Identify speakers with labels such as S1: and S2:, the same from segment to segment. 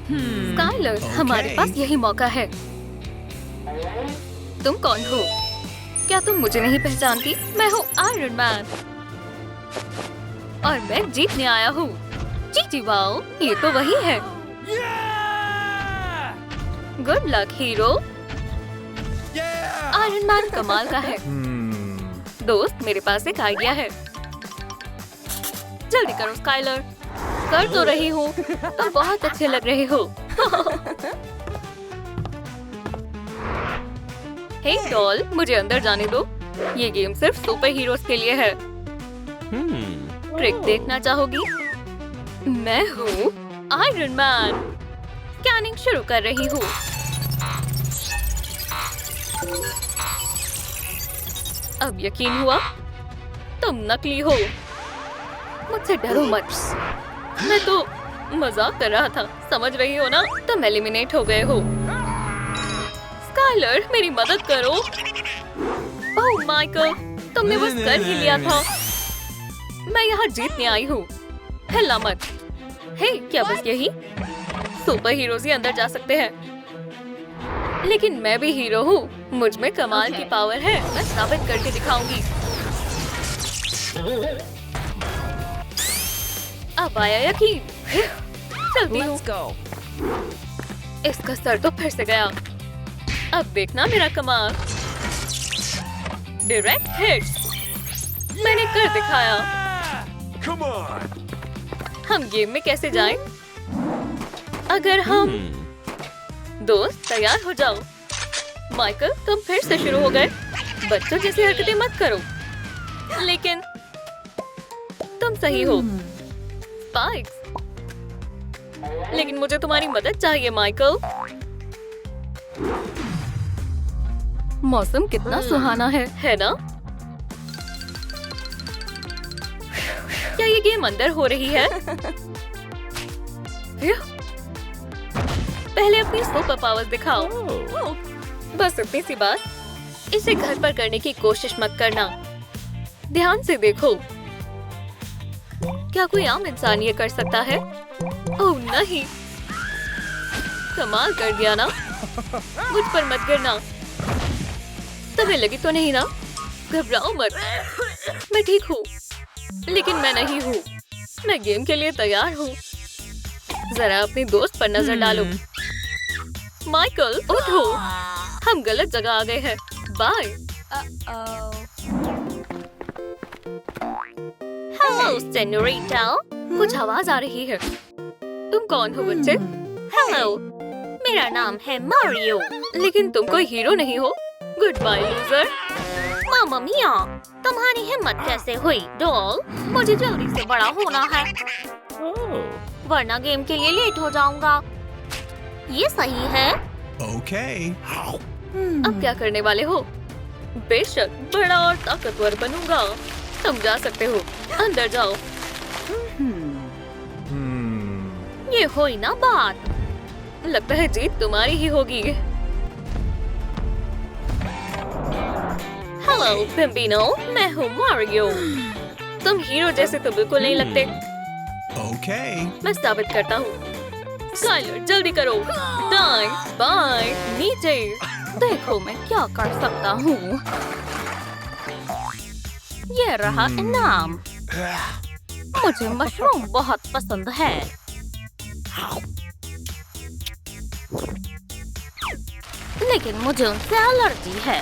S1: Skyler, हमारे पास यही मौका है। तुम कौन हो? क्या तुम मुझे नहीं पहचानती? मैं हूँ आयरन मैन और मैं जीतने आया हूँ। जी वाओ, ये तो वही है। Good luck hero. Iron man कमाल का है। दोस्त, मेरे पास एक आइडिया है। जल्दी करो स्काइलर। कर तो रही हूँ। तुम बहुत अच्छे लग रहे हो। हे डॉल, मुझे अंदर जाने दो। ये गेम सिर्फ सुपर हीरोज के लिए है। ट्रिक देखना चाहोगी? मैं हूँ आयरन मैन। स्कैनिंग शुरू कर रही हूँ। अब यकीन हुआ? तुम नकली हो। मुझसे डरो मत। मैं तो मजाक कर रहा था, समझ रही हो ना? तुम एलिमिनेट हो गए हो। स्काइलर, मेरी मदद करो। ओह माइकल, तुमने बस कर ही लिया था। मैं यहाँ जीतने आई हूँ। हिलना मत। हे, क्या बस यही? सुपर हीरोज ही अंदर जा सकते हैं। लेकिन मैं भी हीरो हूँ। मुझ में कमाल की पावर है। मैं साबित करके दिखाऊंगी। अब आया यकीन। चलती हूँ। इसका सर तो फिर से गया। अब देखना मेरा कमाल। Direct hit. मैंने कर दिखाया। हम गेम में कैसे जाएं? अगर हम दोस्त, तैयार हो जाओ। माइकल, तुम फिर से शुरू हो गए। बच्चों जैसी हरकतें मत करो। लेकिन तुम सही हो स्पाइक्स। लेकिन मुझे तुम्हारी मदद चाहिए माइकल। मौसम कितना सुहाना है ना? क्या ये गेम अंदर हो रही है? पहले अपनी सुपर पावर्स दिखाओ। बस इतनी सी बात। इसे घर पर करने की कोशिश मत करना। ध्यान से देखो। क्या कोई आम इंसान ये कर सकता है? ओह नहीं। कमाल कर दिया ना? मुझ पर मत गिरना। तुम्हें लगी तो नहीं ना? घबराओ मत। मैं ठीक हूँ। लेकिन मैं नहीं हूँ। मैं गेम के लिए तैयार हूँ। जरा अपने दोस्त पर नजर डालो। माइकल, उठो। हम गलत जगह आ गए हैं। बाय। Hello senorita. कुछ आवाज आ रही है। तुम कौन हो बच्चे? हेलो, मेरा नाम है मारियो। लेकिन तुम कोई हीरो नहीं हो। Good bye loser. मामा मिया, तुम्हारी हिम्मत कैसे हुई? डॉल, मुझे जल्दी से बड़ा होना है, वरना गेम के लिए लेट हो जाऊंगा। ये सही है।
S2: Okay.
S1: अब क्या करने वाले हो? बेशक बड़ा और ताकतवर बनूंगा। तुम जा सकते हो। अंदर जाओ। ये हुई ना बात। लगता है जीत तुम्हारी ही होगी। हेलो पिम्पिनो, मैं हूँ मारियो। तुम हीरो जैसे तो बिल्कुल नहीं लगते।
S2: Okay.
S1: मैं साबित करता हूँ। स्काइलर, जल्दी करो। दाएं, बाएं, नीचे। देखो मैं क्या कर सकता हूँ। ये रहा इनाम। मुझे मशरूम बहुत पसंद है। लेकिन मुझे उनसे एलर्जी है।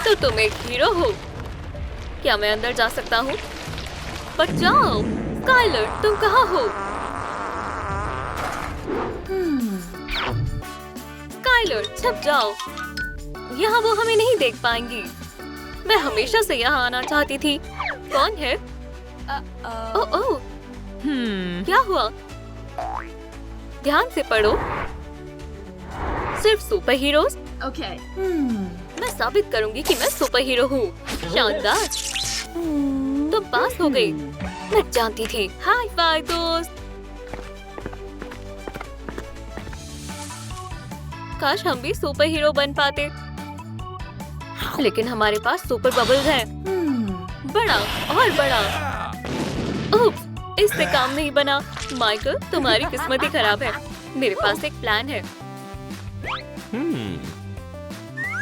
S1: तो तुम एक हीरो हो। क्या मैं अंदर जा सकता हूँ? बचाओ। स्काइलर, तुम कहाँ हो? स्काइलर, छप जाओ। यहाँ वो हमें नहीं देख पाएंगी। मैं हमेशा से यहाँ आना चाहती थी। कौन है? ओह, क्या हुआ? ध्यान से पढ़ो। सिर्फ सुपर हीरोज?
S3: Okay.
S1: मैं साबित करूंगी कि मैं सुपर हीरो हूँ। शानदार। तुम पास हो गई। मैं जानती थी। हाय बाय दोस्त। काश हम भी सुपर हीरो बन पाते। लेकिन हमारे पास सुपर बबल्स हैं। बड़ा और बड़ा। ओह, इससे काम नहीं बना। माइकल, तुम्हारी किस्मत ही खराब है। मेरे पास एक प्लान है।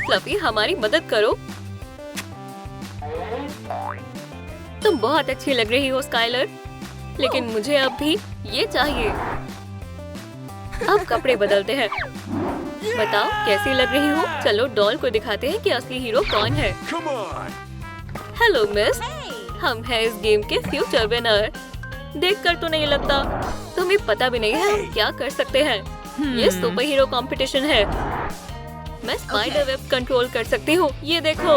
S1: फ्लफी, हमारी मदद करो। तुम बहुत अच्छी लग रही हो स्काइलर, लेकिन मुझे अब भी ये चाहिए। अब कपड़े बदलते हैं। बताओ कैसी लग रही हो? चलो डॉल को दिखाते हैं कि असली हीरो कौन है। हेलो मिस, हम हैं इस गेम के फ्यूचर विनर। देखकर तो नहीं लगता। तुम्हें पता भी नहीं है हम क्या कर सकते हैं। ये सुपर हीरो कंपटीशन है। मैं स्पाइडर वेब कंट्रोल कर सकती हूँ। ये देखो।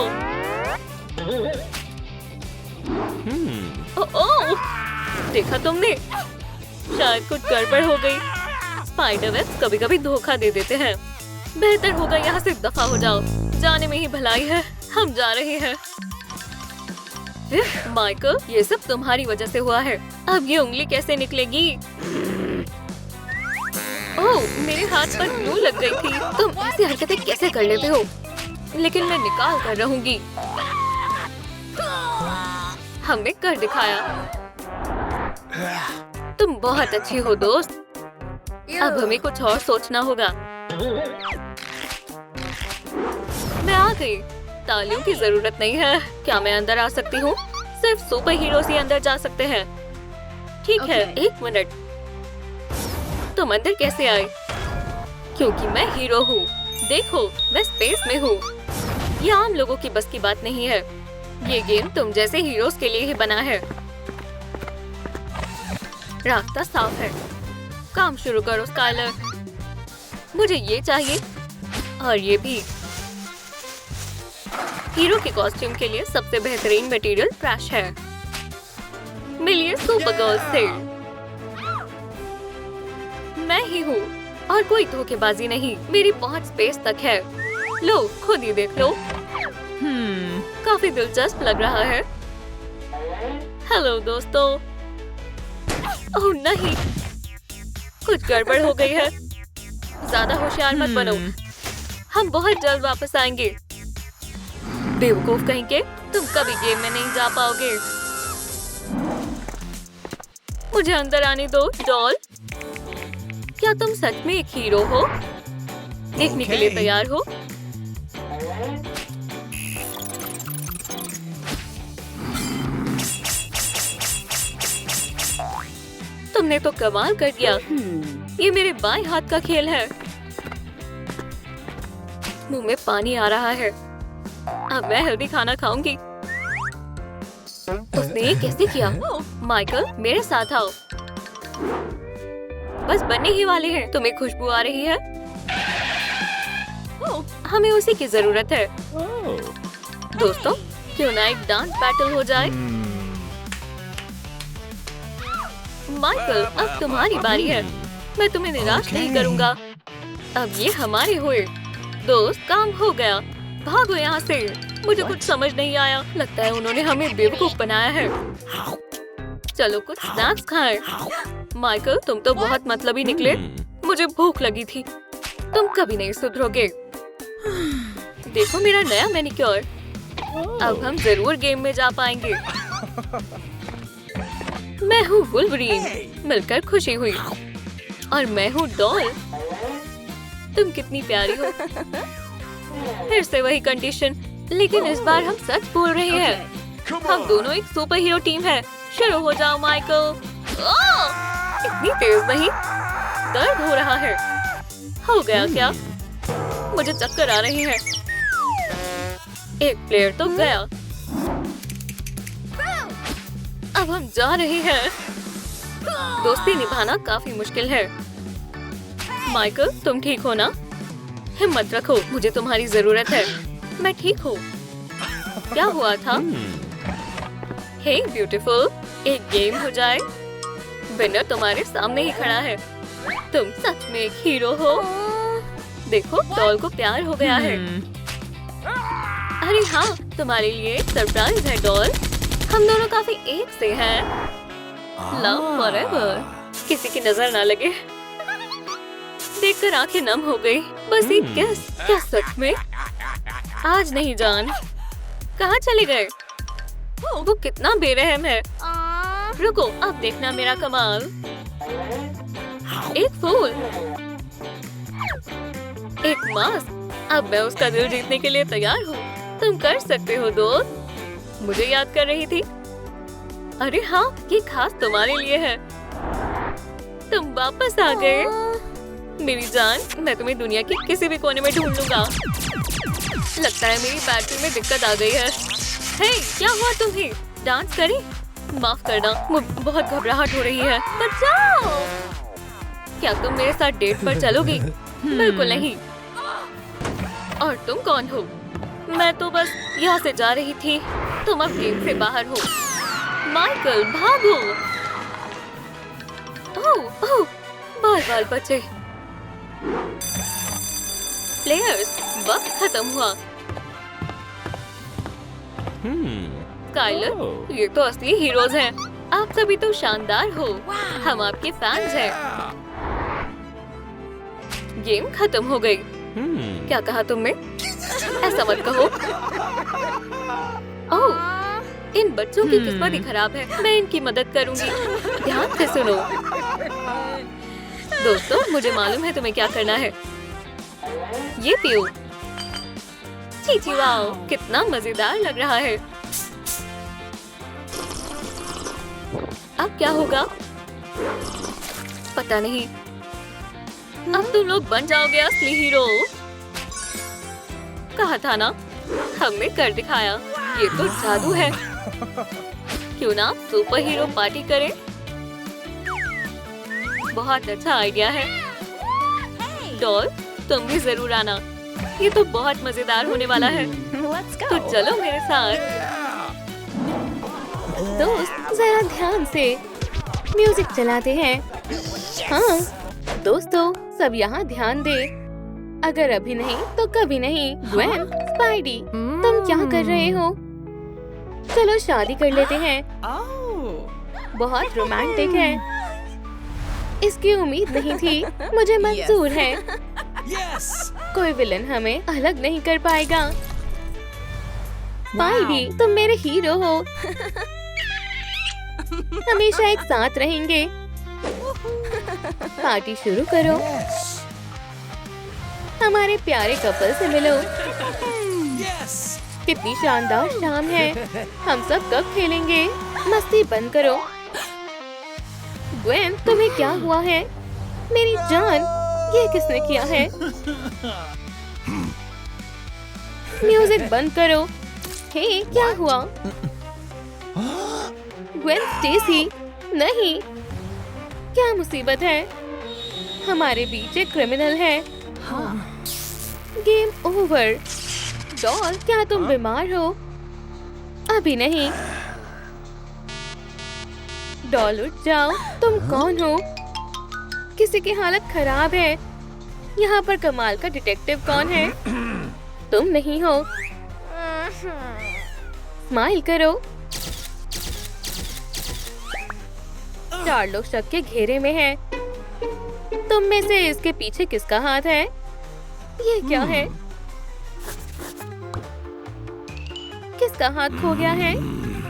S1: ओह, देखा तुमने? शायद कुछ गड़बड़ हो गई। स्पाइडर वेब कभी-कभी धोखा दे देते हैं। बेहतर होगा यहाँ से दफा हो जाओ। जाने में ही भलाई है। हम जा रहे हैं। माइकल, ये सब तुम्हारी वजह से हुआ है। अब ये उंगली कैसे निकलेगी? ओह, मेरे हाथ पर ग्लू लग गई थी। तुम ऐसी हरकतें कैसे कर लेते हो? लेकिन मैं निकाल कर रहूंगी। हमने कर दिखाया। तुम बहुत अच्छी हो दोस्त। अब हमें कुछ और सोचना होगा। मैं आ गई। तालियों की जरूरत नहीं है। क्या मैं अंदर आ सकती हूँ? सिर्फ सुपर हीरोज ही अंदर जा सकते हैं। ठीक है, एक मिनट। तुम अंदर कैसे आए? क्योंकि मैं हीरो हूँ। देखो, मैं स्पेस में हूँ। ये आम लोगों की बस की बात नहीं है। ये गेम तुम जैसे हीरोज के लिए ही बना है। रास्ता साफ है। काम शुरू करो स्काइलर। मुझे ये चाहिए और ये भी। हीरो के कॉस्ट्यूम के लिए सबसे बेहतरीन मटेरियल ट्रैश है। मिलिए सुपर गर्ल्स से। मैं ही हूँ और कोई धोखेबाजी नहीं। मेरी पहुंच स्पेस तक है। लो, खुद ही देख लो। काफी दिलचस्प लग रहा है। हेलो दोस्तों। ओह नहीं, कुछ गड़बड़ हो गई है। ज्यादा होशियार मत बनो। हम बहुत जल्द वापस आएंगे। बेवकूफ कहीं के, तुम कभी गेम में नहीं जा पाओगे। मुझे अंदर आने दो डॉल। क्या तुम सच में एक हीरो हो? देखने के लिए तैयार हो? तुमने तो कमाल कर दिया। ये मेरे बाएं हाथ का खेल है। मुंह में पानी आ रहा है। अब मैं हेल्दी खाना खाऊंगी। उसने ये कैसे किया? माइकल, मेरे साथ आओ। बस बनने ही वाले हैं। तुम्हें खुशबू आ रही है? हमें उसी की जरूरत है। दोस्तों, क्यों ना एक डांस बैटल हो जाए? माइकल, अब तुम्हारी बारी है। मैं तुम्हें निराश नहीं करूंगा। अब ये हमारे हुए। दोस्त, काम हो गया। भागो यहाँ से। मुझे कुछ समझ नहीं आया। लगता है उन्होंने हमें बेवकूफ बनाया है। चलो कुछ स्नैक्स खाएं। माइकल, तुम तो बहुत मतलबी निकले। मुझे भूख लगी थी। तुम कभी नहीं सुधरोगे। देखो मेरा नया मैनिक्योर। अब हम जरूर गेम में जा पाएंगे। मैं हूँ वुल्वरीन। मिलकर खुशी हुई। और मैं हूँ डॉल। तुम कितनी प्यारी हो। फिर से वही कंडीशन, लेकिन इस बार हम सच बोल रहे हैं। हम दोनों एक सुपर हीरो टीम है। शुरू हो जाओ माइकल। इतनी तेज नहीं। दर्द हो रहा है। हो गया क्या? मुझे चक्कर आ रही है। एक प्लेयर तो गया। अब हम जा रहे हैं। दोस्ती निभाना काफी मुश्किल है। माइकल, तुम ठीक हो ना? हिम्मत रखो, मुझे तुम्हारी जरूरत है। मैं ठीक हूँ। क्या हुआ था? हे ब्यूटीफुल, एक गेम हो जाए। विनर तुम्हारे सामने ही खड़ा है। तुम सच में एक हीरो हो। देखो, डॉल को प्यार हो गया है। अरे हाँ, तुम्हारे लिए सरप्राइज है डॉल। हम दोनों काफी एक से हैं। Love forever. किसी की नजर ना लगे। देखकर आंखें नम हो गई। बस एक किस। क्या सच में? आज नहीं जान। कहाँ चले गए? वो कितना बेरहम है। रुको, अब देखना मेरा कमाल। एक फूल, एक मास्क। अब मैं उसका दिल जीतने के लिए तैयार हूँ। तुम कर सकते हो दोस्त। मुझे याद कर रही थी। अरे हाँ, ये खास तुम्हारे लिए है। तुम वापस आ गए। मेरी जान, मैं तुम्हें दुनिया के किसी भी कोने में ढूंढ लूंगा। लगता है मेरी बैटरी में दिक्कत आ गई है। हे, क्या हुआ तुम्हें? डांस करें? माफ करना, मुझे बहुत घबराहट हो रही है। बचाओ! क्या तुम मेरे साथ डेट पर चलोगी? बिल्कुल नहीं। और तुम कौन हो? मैं तो बस यहाँ से जा रही थी। तुम अब गेम से बाहर हो। माइकल, भागो! ओह, ओह, बाल बचे। प्लेयर्स, वक्त खत्म हुआ। स्काइलर, ये तो असली हीरोज हैं। आप सभी तो शानदार हो। हम आपके फैंस हैं। गेम खत्म हो गई। क्या कहा तुमने? ऐसा मत कहो। ओह, इन बच्चों की किस्मत ही खराब है। मैं इनकी मदद करूंगी। ध्यान से सुनो। दोस्तों, मुझे मालूम है तुम्हें क्या करना है। ये पियो। चीची, वाओ, कितना मजेदार लग रहा है। अब क्या होगा? पता नहीं। अब तुम लोग बन जाओगे असली हीरो। कहा था ना, हमने कर दिखाया। ये तो जादू है। क्यों ना सुपर हीरो पार्टी करें? बहुत अच्छा आइडिया है। डॉल, तुम भी जरूर आना। ये तो बहुत मजेदार होने वाला है। तो चलो मेरे साथ।
S3: दोस्त, जरा ध्यान से म्यूजिक चलाते हैं। हाँ दोस्तों, सब यहाँ ध्यान दे। अगर अभी नहीं तो कभी नहीं। ग्वेन, स्पाइडी, तुम क्या कर रहे हो? चलो शादी कर लेते हैं। बहुत रोमांटिक है। इसकी उम्मीद नहीं थी। मुझे मंजूर है। कोई विलन हमें अलग नहीं कर पाएगा। स्पाइडी, तुम मेरे हीरो हो। हमेशा एक साथ रहेंगे। पार्टी शुरू करो। हमारे प्यारे कपल से मिलो। कितनी शानदार शाम है। हम सब कब खेलेंगे? मस्ती बंद करो। ग्वेन, तुम्हें क्या हुआ है? मेरी जान, ये किसने किया है? म्यूजिक बंद करो। हे, क्या हुआ? ग्वेन स्टेसी, नहीं, क्या मुसीबत है? हमारे बीच एक क्रिमिनल है। Game over. डॉल, क्या तुम बीमार हो? अभी नहीं। डॉल, उठ जाओ। तुम कौन हो? किसी की हालत खराब है। यहाँ पर कमाल का डिटेक्टिव कौन है? तुम नहीं हो। स्माइल करो। 4 लोग शक के घेरे में हैं। तुम में से इसके पीछे किसका हाथ है? ये क्या है? किसका हाथ खो गया है?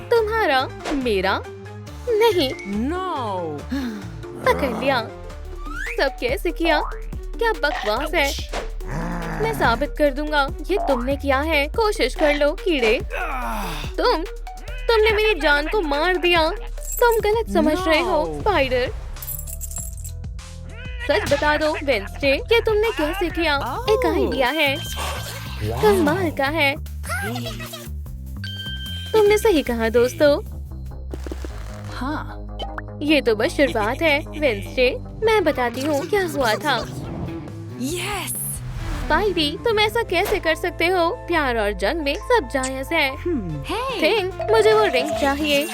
S3: तुम्हारा? मेरा? नहीं। पकड़ लिया। सब कैसे किया? क्या बकवास है। मैं साबित कर दूंगा ये तुमने किया है। कोशिश कर लो कीड़े। तुमने मेरी जान को मार दिया। तुम गलत समझ रहे हो स्पाइडर। सच बता दो वेडनेसडे, ये तुमने कैसे किया? एक आइडिया है, कमाल का है। तुमने सही कहा दोस्तों। हाँ, ये तो बस शुरुआत है। वेडनेसडे, मैं बताती हूँ क्या हुआ था।
S4: यस।
S3: स्पाइडी, तुम ऐसा कैसे कर सकते हो? प्यार और जंग में सब जायज है। थिंक, मुझे वो रिंग चाहिए।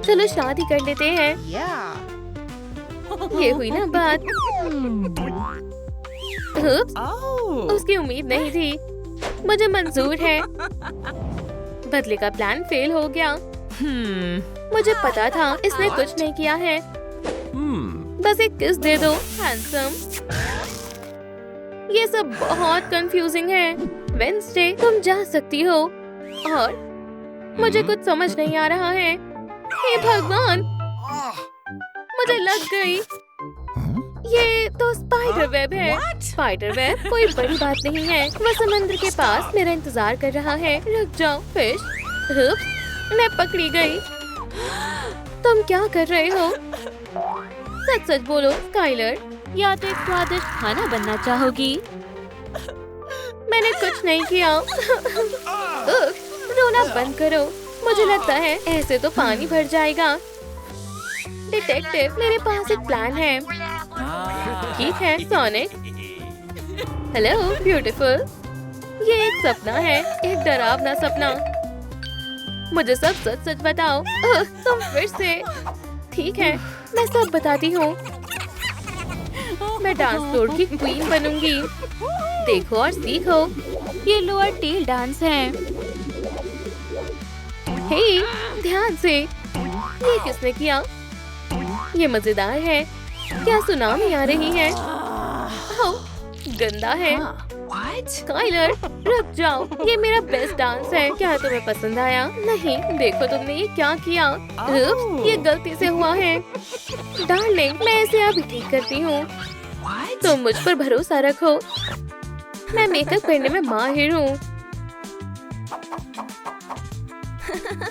S3: चलो शादी कर लेते हैं। ये हुई ना बात। उसकी उम्मीद नहीं थी। मुझे मंजूर है। बदले का प्लान फेल हो गया। मुझे पता था इसने कुछ नहीं किया है। बस एक किस दे दो हैंडसम। ये सब बहुत कंफ्यूजिंग है। वेडनेसडे, तुम जा सकती हो। और मुझे कुछ समझ नहीं आ रहा है। हे भगवान, मुझे लग गई। ये तो स्पाइडर वेब है। स्पाइडर वेब कोई बड़ी बात नहीं है। वह समंदर के पास मेरा इंतजार कर रहा है। रुक जाओ फिश। उप्स, मैं पकड़ी गई। तुम क्या कर रहे हो? सच सच बोलो स्काइलर, या तो एक स्वादिष्ट खाना बनना चाहोगी? मैंने कुछ नहीं किया। रोना बंद करो। मुझे लगता है ऐसे तो पानी भर जाएगा। डिटेक्टिव, मेरे पास एक प्लान है। ठीक है सोनिक। Hello beautiful. ये एक सपना है, एक डरावना सपना। मुझे सब सच सच बताओ। तुम फिर से। ठीक है, मैं सब बताती हूँ। मैं डांस फ्लोर की क्वीन बनूंगी। देखो और सीखो। ये लोअर टेल डांस है। हे, ध्यान से। ये किसने किया? ये मजेदार है। क्या सुनामी आ रही है? ओह, गंदा है। स्काइलर, रुक जाओ। ये मेरा बेस्ट डांस है। क्या तुम्हें पसंद आया? नहीं, देखो तुमने ये क्या किया। उप्स, ये गलती से हुआ है। डार्लिंग, मैं इसे अभी ठीक करती हूँ। तुम मुझ पर भरोसा रखो। मैं मेकअप करने में माहिर हूँ।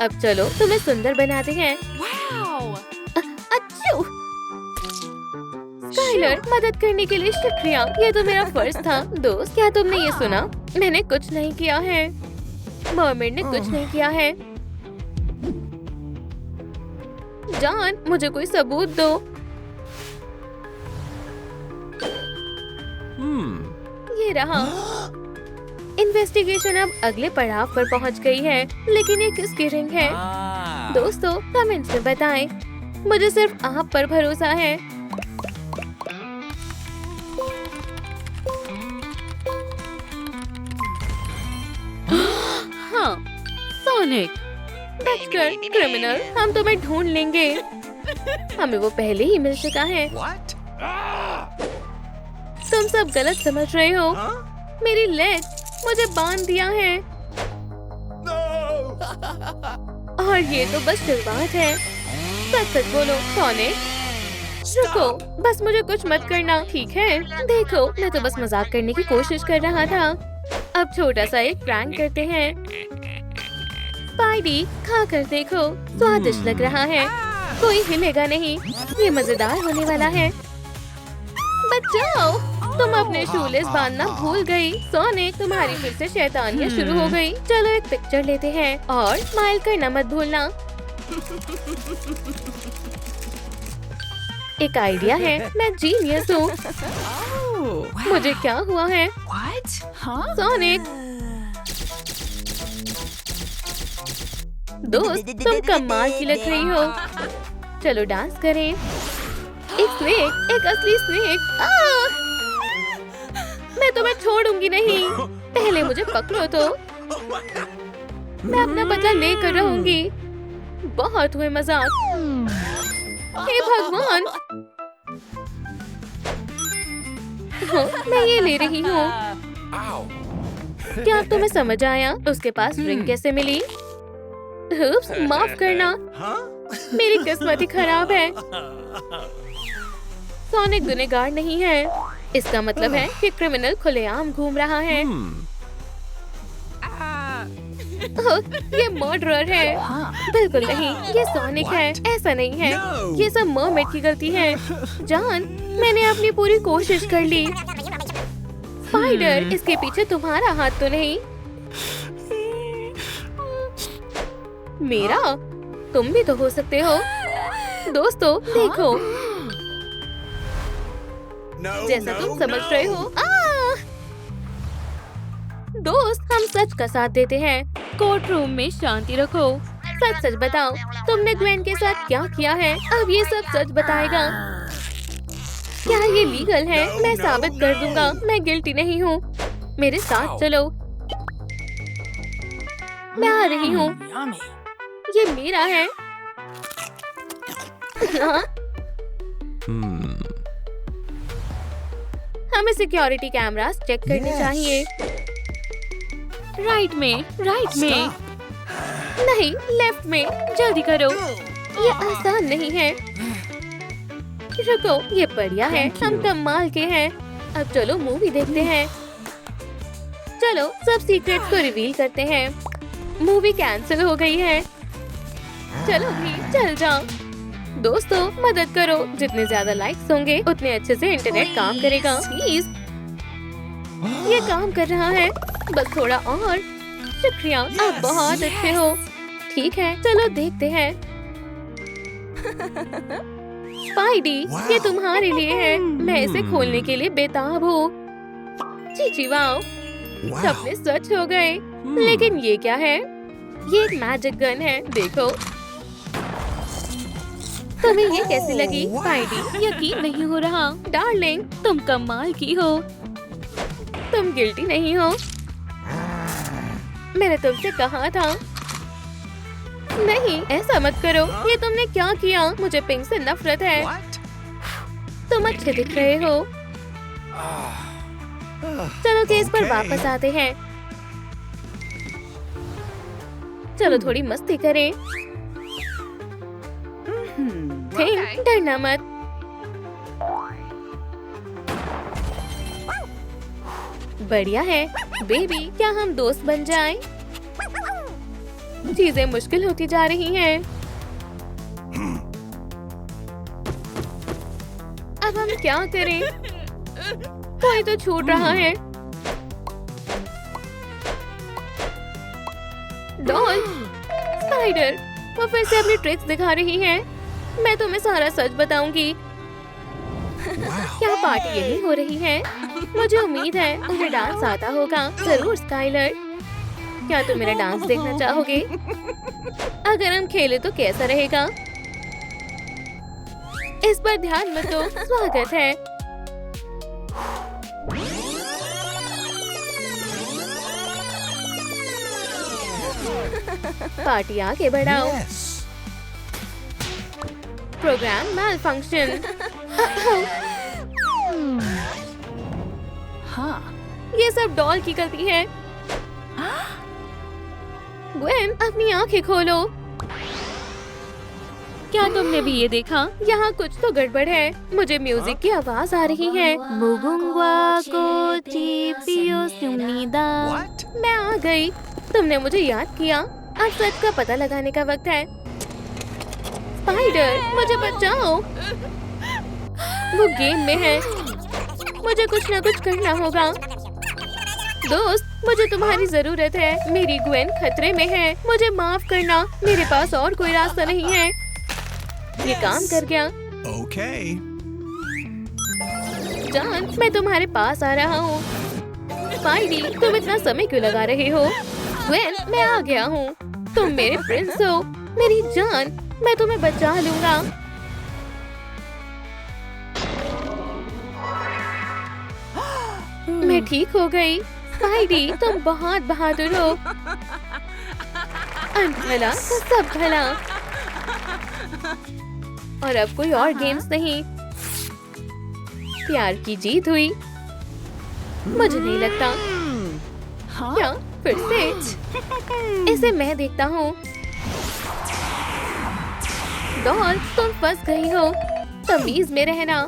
S3: अब चलो तुम्हें सुंदर बनाते हैं। अच्छू! स्काइलर, मदद करने के लिए शुक्रिया। ये तो मेरा फर्ज था। दोस्त, क्या तुमने ये सुना? मैंने कुछ नहीं किया है। मरमेड ने कुछ नहीं किया है। जॉन, मुझे कोई सबूत दो। ये रहा। इन्वेस्टिगेशन अब अगले पड़ाव पर पहुंच गई है। लेकिन ये किसकी रिंग है? दोस्तों, कमेंट्स में बताएं। मुझे सिर्फ आप पर भरोसा है। हाँ, सोनिक। बचकर क्रिमिनल, हम तुम्हें ढूंढ लेंगे। हमें वो पहले ही मिल चुका है।
S2: What?
S3: तुम सब गलत समझ रहे हो। मेरी लेग मुझे बांध दिया है। और ये तो बस शुरुआत है। सच सच बोलो सोनिक। रुको, बस मुझे कुछ मत करना, ठीक है? देखो, मैं तो बस मजाक करने की कोशिश कर रहा था। अब छोटा सा एक प्रैंक करते हैं। स्पाइडी, खा कर देखो, स्वादिष्ट लग रहा है। कोई हिलेगा नहीं। ये मजेदार होने वाला है। बचाओ, तुम अपने शूलेस बांधना भूल गई। सोनिक, तुम्हारी फिर से शैतानियां शुरू हो गई। चलो एक पिक्चर लेते हैं और स्माइल करना मत भूलना। एक आइडिया है। मैं जीनियस हूँ। मुझे क्या हुआ है? सोनिक, दोस्त, तुम कमाल की लग रही हो। चलो डांस करें। एक स्नेक, एक असली स्नेक। मैं तुम्हें छोड़ूंगी नहीं। पहले मुझे पकड़ो तो। मैं अपना बदला लेकर रहूंगी। बहुत हुए मजाक। हे भगवान! मैं ये ले रही हूँ। क्या तुम्हें समझ आया? उसके पास रिंग कैसे मिली? उप्स, माफ करना। मेरी किस्मत ही खराब है। सोनिक गुनहगार नहीं है। इसका मतलब है कि क्रिमिनल खुलेआम घूम रहा है। ये मर्डरर है। बिल्कुल नहीं, ये सोनिक है। ऐसा नहीं है। ये सब मरमेड की गलती है। जॉन, मैंने अपनी पूरी कोशिश कर ली। स्पाइडर, इसके पीछे तुम्हारा हाथ तो नहीं? मेरा? तुम भी तो हो सकते हो। दोस्तों, देखो।
S2: No,
S3: जैसा
S2: no,
S3: तुम समझ
S2: no.
S3: रहे हो। दोस्त, हम सच का साथ देते हैं। कोर्ट रूम में शांति रखो। सच सच बताओ, तुमने ग्वेन के साथ क्या किया है? अब ये सब सच बताएगा। क्या ये लीगल है?
S2: No,
S3: मैं
S2: no,
S3: साबित कर
S2: no.
S3: दूंगा। मैं गिल्टी नहीं हूँ। मेरे साथ चलो। मैं आ रही हूँ। ये मेरा है। हाँ? हमें सिक्योरिटी कैमरास चेक करने चाहिए। राइट में। नहीं, लेफ्ट में, जल्दी करो। ये आसान नहीं है। रुको, ये बढ़िया है, हम कमाल के हैं। अब चलो मूवी देखते हैं। चलो सब सीक्रेट को रिवील करते हैं। मूवी कैंसिल हो गई है। चलो भी, चल जाओ। दोस्तों मदद करो, जितने ज्यादा लाइक्स होंगे उतने अच्छे से इंटरनेट काम करेगा। प्लीज, ये काम कर रहा है, बस थोड़ा और। शुक्रिया, आप बहुत अच्छे हो। ठीक है, चलो देखते हैं। स्पाइडी, ये तुम्हारे लिए है। मैं इसे खोलने के लिए बेताब हूँ। Chichi wow,
S2: Wow.
S3: सपने सच हो गए। लेकिन ये क्या है? ये एक मैजिक गन है, देखो। तुम्हें ये कैसी लगी?
S2: Oh, wow.
S3: स्पाइडी, यकीन नहीं हो रहा। डार्लिंग, तुम कमाल की हो। तुम गिल्टी नहीं हो। मैंने तुमसे कहा था। नहीं, ऐसा मत करो। ये तुमने क्या किया? मुझे पिंक से नफरत है।
S2: What?
S3: तुम अच्छे दिख रहे हो। चलो केस पर
S2: Okay.
S3: वापस आते हैं। चलो थोड़ी मस्ती करें। थिंक, डरना मत। बढ़िया है। बेबी, क्या हम दोस्त बन जाएं? चीजें मुश्किल होती जा रही हैं। अब हम क्या करें? कोई तो छूट रहा है। डॉल, स्पाइडर, वो फिर से अपनी ट्रिक्स दिखा रही है। मैं तुम्हें सारा सच बताऊंगी।
S2: Wow.
S3: क्या पार्टी यही हो रही है? मुझे उम्मीद है उन्हें डांस आता होगा। जरूर स्काइलर, क्या तुम मेरा डांस देखना चाहोगे? अगर हम खेले तो कैसा रहेगा? इस पर ध्यान मत दो। स्वागत है। पार्टी आगे बढ़ाओ।
S2: Yes.
S3: प्रोग्राम मैल फंक्शन।
S4: हाँ।
S3: ये सब डॉल की गलती है। ग्वेन, अपनी आंखें खोलो। क्या तुमने भी ये देखा? यहाँ कुछ तो गड़बड़ है। मुझे म्यूजिक की आवाज आ रही है। मुगुंगवा को चीपियो सुनीदा।
S2: What?
S3: मैं आ गई। तुमने मुझे याद किया। अब सच का पता लगाने का वक्त है। स्पाइडर, मुझे बचाओ। वो गेम में है। मुझे कुछ न कुछ करना होगा। दोस्त, मुझे तुम्हारी जरूरत है। मेरी ग्वेन खतरे में है। मुझे माफ करना। मेरे पास और कोई रास्ता नहीं है। ये काम कर गया।
S2: Okay.
S3: जान, मैं तुम्हारे पास आ रहा हूँ। स्पाइडी, तुम इतना समय क्यों लगा रहे हो? ग्वेन, मैं आ गया हूँ। तुम मेरे प्रिंस हो। मेरी जान, मैं तुम्हें बचा लूंगा। मैं ठीक हो गई। स्पाइडी, तुम बहुत बहादुर हो। अंत भला तो सब भला। और अब कोई और गेम्स नहीं। प्यार की जीत हुई। मुझे नहीं लगता।
S4: हाँ?
S3: क्या फिर से? इसे मैं देखता हूँ। डॉल, तुम फंस गई हो। तमीज में रहना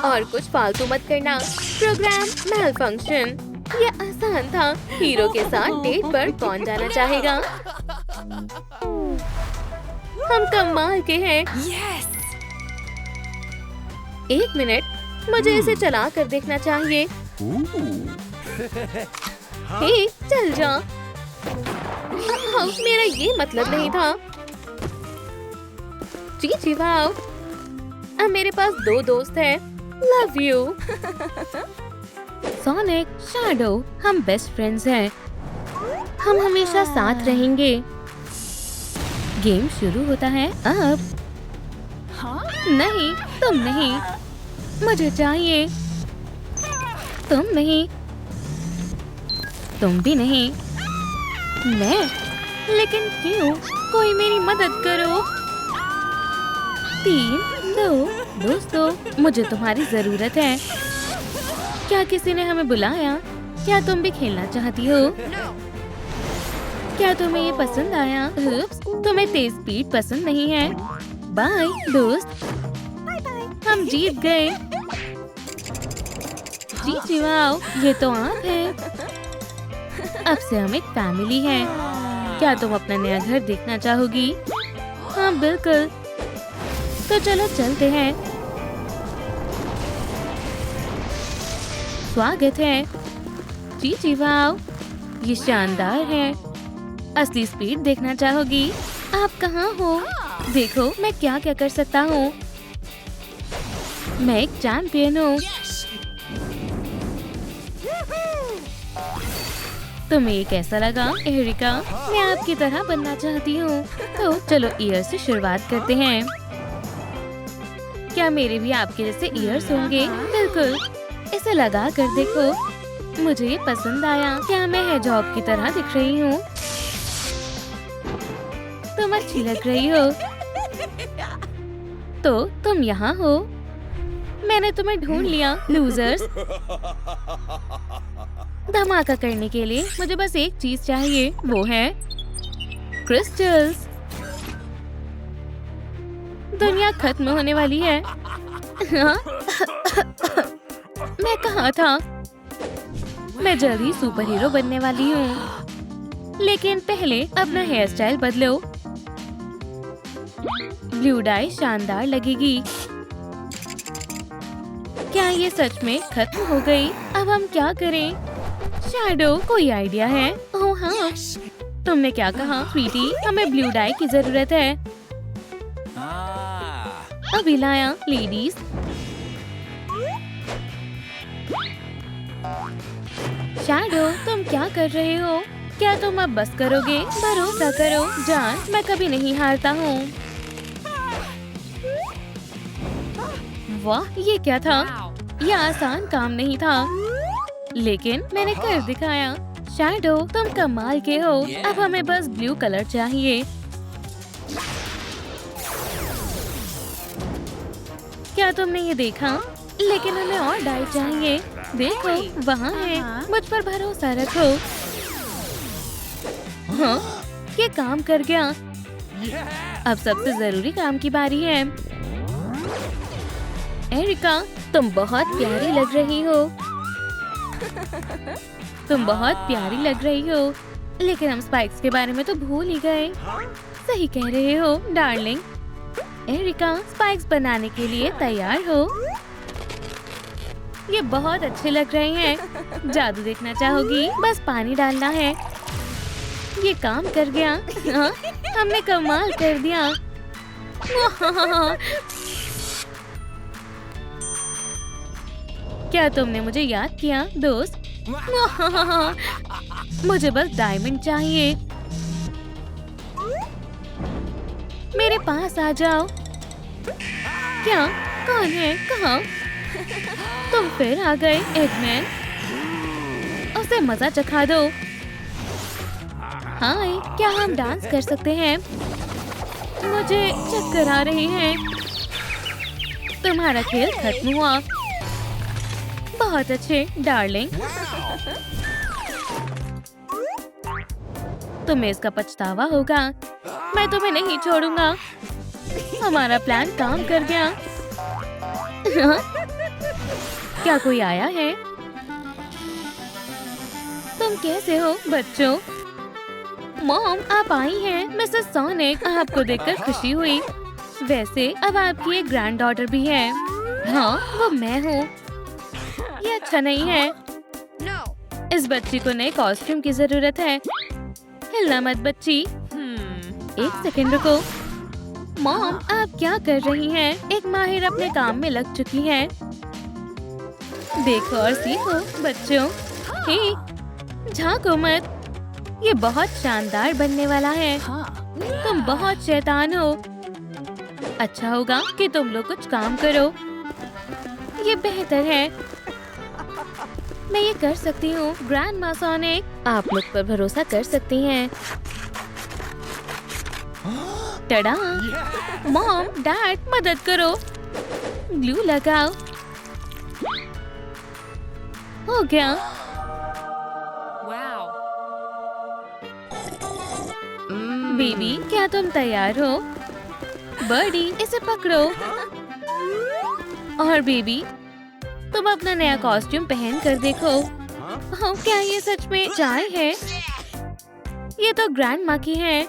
S3: और कुछ फालतू मत करना। प्रोग्राम मैल फंक्शन। ये आसान था। हीरो के साथ डेट पर कौन जाना चाहेगा? हम कमाल के हैं।
S4: Yes.
S3: एक मिनट, मुझे इसे चला कर देखना चाहिए। हे, चल जा। मेरा ये मतलब नहीं था। जी वाओ, अब मेरे पास 2 दोस्त हैं। Love you. सोनिक, शैडो, हम बेस्ट फ्रेंड्स हैं। हम हमेशा साथ रहेंगे। गेम शुरू होता है अब।
S4: हाँ?
S3: नहीं, तुम नहीं। मुझे चाहिए। तुम नहीं। तुम भी नहीं। मैं? लेकिन क्यों? कोई मेरी मदद करो। 3, 2, दोस्तों, मुझे तुम्हारी जरूरत है। क्या किसी ने हमें बुलाया? क्या तुम भी खेलना चाहती हो? क्या तुम्हें ये पसंद आया? उप्स, तुम्हें तेज स्पीड पसंद नहीं है। बाय दोस्त, हम जीत गए। जी वाओ, ये तो आप हैं। अब से हम एक फैमिली हैं। क्या तुम अपना नया घर देखना चाहोगी? हाँ बिल्कुल, तो चलो चलते हैं। स्वागत है। जी वाओ, ये शानदार है। असली स्पीड देखना चाहोगी? आप कहाँ हो? देखो मैं क्या क्या कर सकता हूँ। मैं एक चैंपियन हूँ। तुम्हें ये कैसा लगा एरिका? मैं आपकी तरह बनना चाहती हूँ। तो चलो ईयर से शुरुआत करते हैं। क्या मेरे भी आपके जैसे ईयर्स होंगे? बिल्कुल, इसे लगा कर देखो। मुझे ये पसंद आया। क्या मैं हेजहॉग की तरह दिख रही हूँ? तुम अच्छी लग रही हो। तो तुम यहाँ हो? मैंने तुम्हें ढूंढ लिया लूजर्स। धमाका करने के लिए मुझे बस एक चीज चाहिए, वो है क्रिस्टल्स। दुनिया खत्म होने वाली है। हाँ? मैं कहाँ था? मैं जल्द ही सुपर हीरो बनने वाली हूँ। लेकिन पहले अपना हेयर स्टाइल बदलो। ब्लू डाई शानदार लगेगी। क्या ये सच में खत्म हो गई? अब हम क्या करें? शैडो, कोई आइडिया है? ओह हाँ, तुमने क्या कहा स्वीटी? हमें ब्लू डाई की जरूरत है। अभी लाया लेडीज। शैडो, तुम क्या कर रहे हो? क्या तुम अब बस करोगे? भरोसा करो जान, मैं कभी नहीं हारता हूँ। वाह, ये क्या था? यह आसान काम नहीं था, लेकिन मैंने कर दिखाया। शैडो, तुम कमाल के हो। अब हमें बस ब्लू कलर चाहिए। क्या तुमने ये देखा? लेकिन हमें और डाई चाहिए। देखो वहाँ है, मुझ पर भरोसा रखो। हाँ, ये काम कर गया। अब सबसे जरूरी काम की बारी है। एरिका, तुम बहुत प्यारी लग रही हो। तुम बहुत प्यारी लग रही हो, लेकिन हम स्पाइक्स के बारे में तो भूल ही गए। सही कह रहे हो डार्लिंग। एरिका, स्पाइक्स बनाने के लिए तैयार हो? ये बहुत अच्छे लग रहे हैं। जादू देखना चाहोगी? बस पानी डालना है। ये काम कर गया। हाँ, हमने कमाल कर दिया। क्या तुमने मुझे याद किया दोस्त? मुझे बस डायमंड चाहिए। मेरे पास आ जाओ। क्या? कौन है? कहाँ? तुम फिर आ गए एगमैन। उसे मजा चखा दो। हाय, क्या हम डांस कर सकते हैं? मुझे चक्कर आ रहे हैं। तुम्हारा खेल खत्म हुआ। बहुत अच्छे डार्लिंग। तुम्हें इसका पछतावा होगा। मैं तुम्हें नहीं छोड़ूंगा। हमारा प्लान काम कर गया। क्या कोई आया है? तुम कैसे हो बच्चों? मॉम, आप आई हैं। मिसेस सोनिक, आपको देखकर खुशी हुई। वैसे अब आपकी एक ग्रैंड डॉटर भी है। हाँ, वो मैं हूँ। ये अच्छा नहीं है। इस बच्ची को नए कॉस्ट्यूम की जरूरत है। हिलना मत बच्ची। एक सेकंड रुको। मॉम, आप क्या कर रही हैं? एक माहिर अपने काम में लग चुकी है। देखो और सीखो बच्चों। हे, झांको मत। ये बहुत शानदार बनने वाला है। तुम बहुत शैतान हो। अच्छा होगा कि तुम लोग कुछ काम करो। ये बेहतर है। मैं ये कर सकती हूँ। ग्रैंड मा सोनिक, आप लोग पर भरोसा कर सकती हैं। टडा! मॉम, डैड, मदद करो। ग्लू लगाओ। हो गया। बेबी, क्या तुम तैयार हो? बर्डी, इसे पकड़ो। और बेबी, तुम अपना नया कॉस्ट्यूम पहन कर देखो। ओह, क्या ये सच में चाय है? ये तो ग्रैंड माँ की है।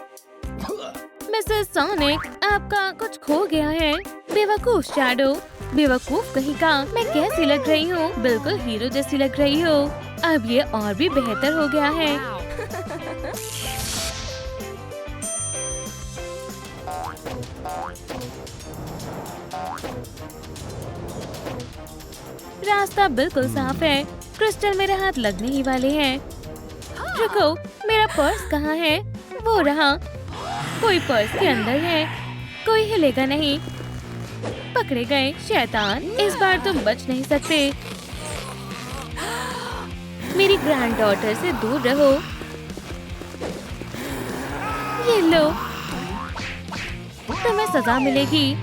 S3: मिसेस सोनिक, आपका कुछ खो गया है। बेवकूफ शैडो, बेवकूफ कहीं का। मैं कैसी लग रही हूँ? बिल्कुल हीरो जैसी लग रही हो। अब ये और भी बेहतर हो गया है। रास्ता बिल्कुल साफ है। क्रिस्टल मेरे हाथ लगने ही वाले हैं। रुको, मेरा पर्स कहाँ है? वो रहा। कोई पर्स के अंदर है। कोई हिलेगा नहीं। पकड़े गए शैतान, इस बार तुम बच नहीं सकते। मेरी ग्रैंड डॉटर से दूर रहो। ये लो, तुम्हें सजा मिलेगी।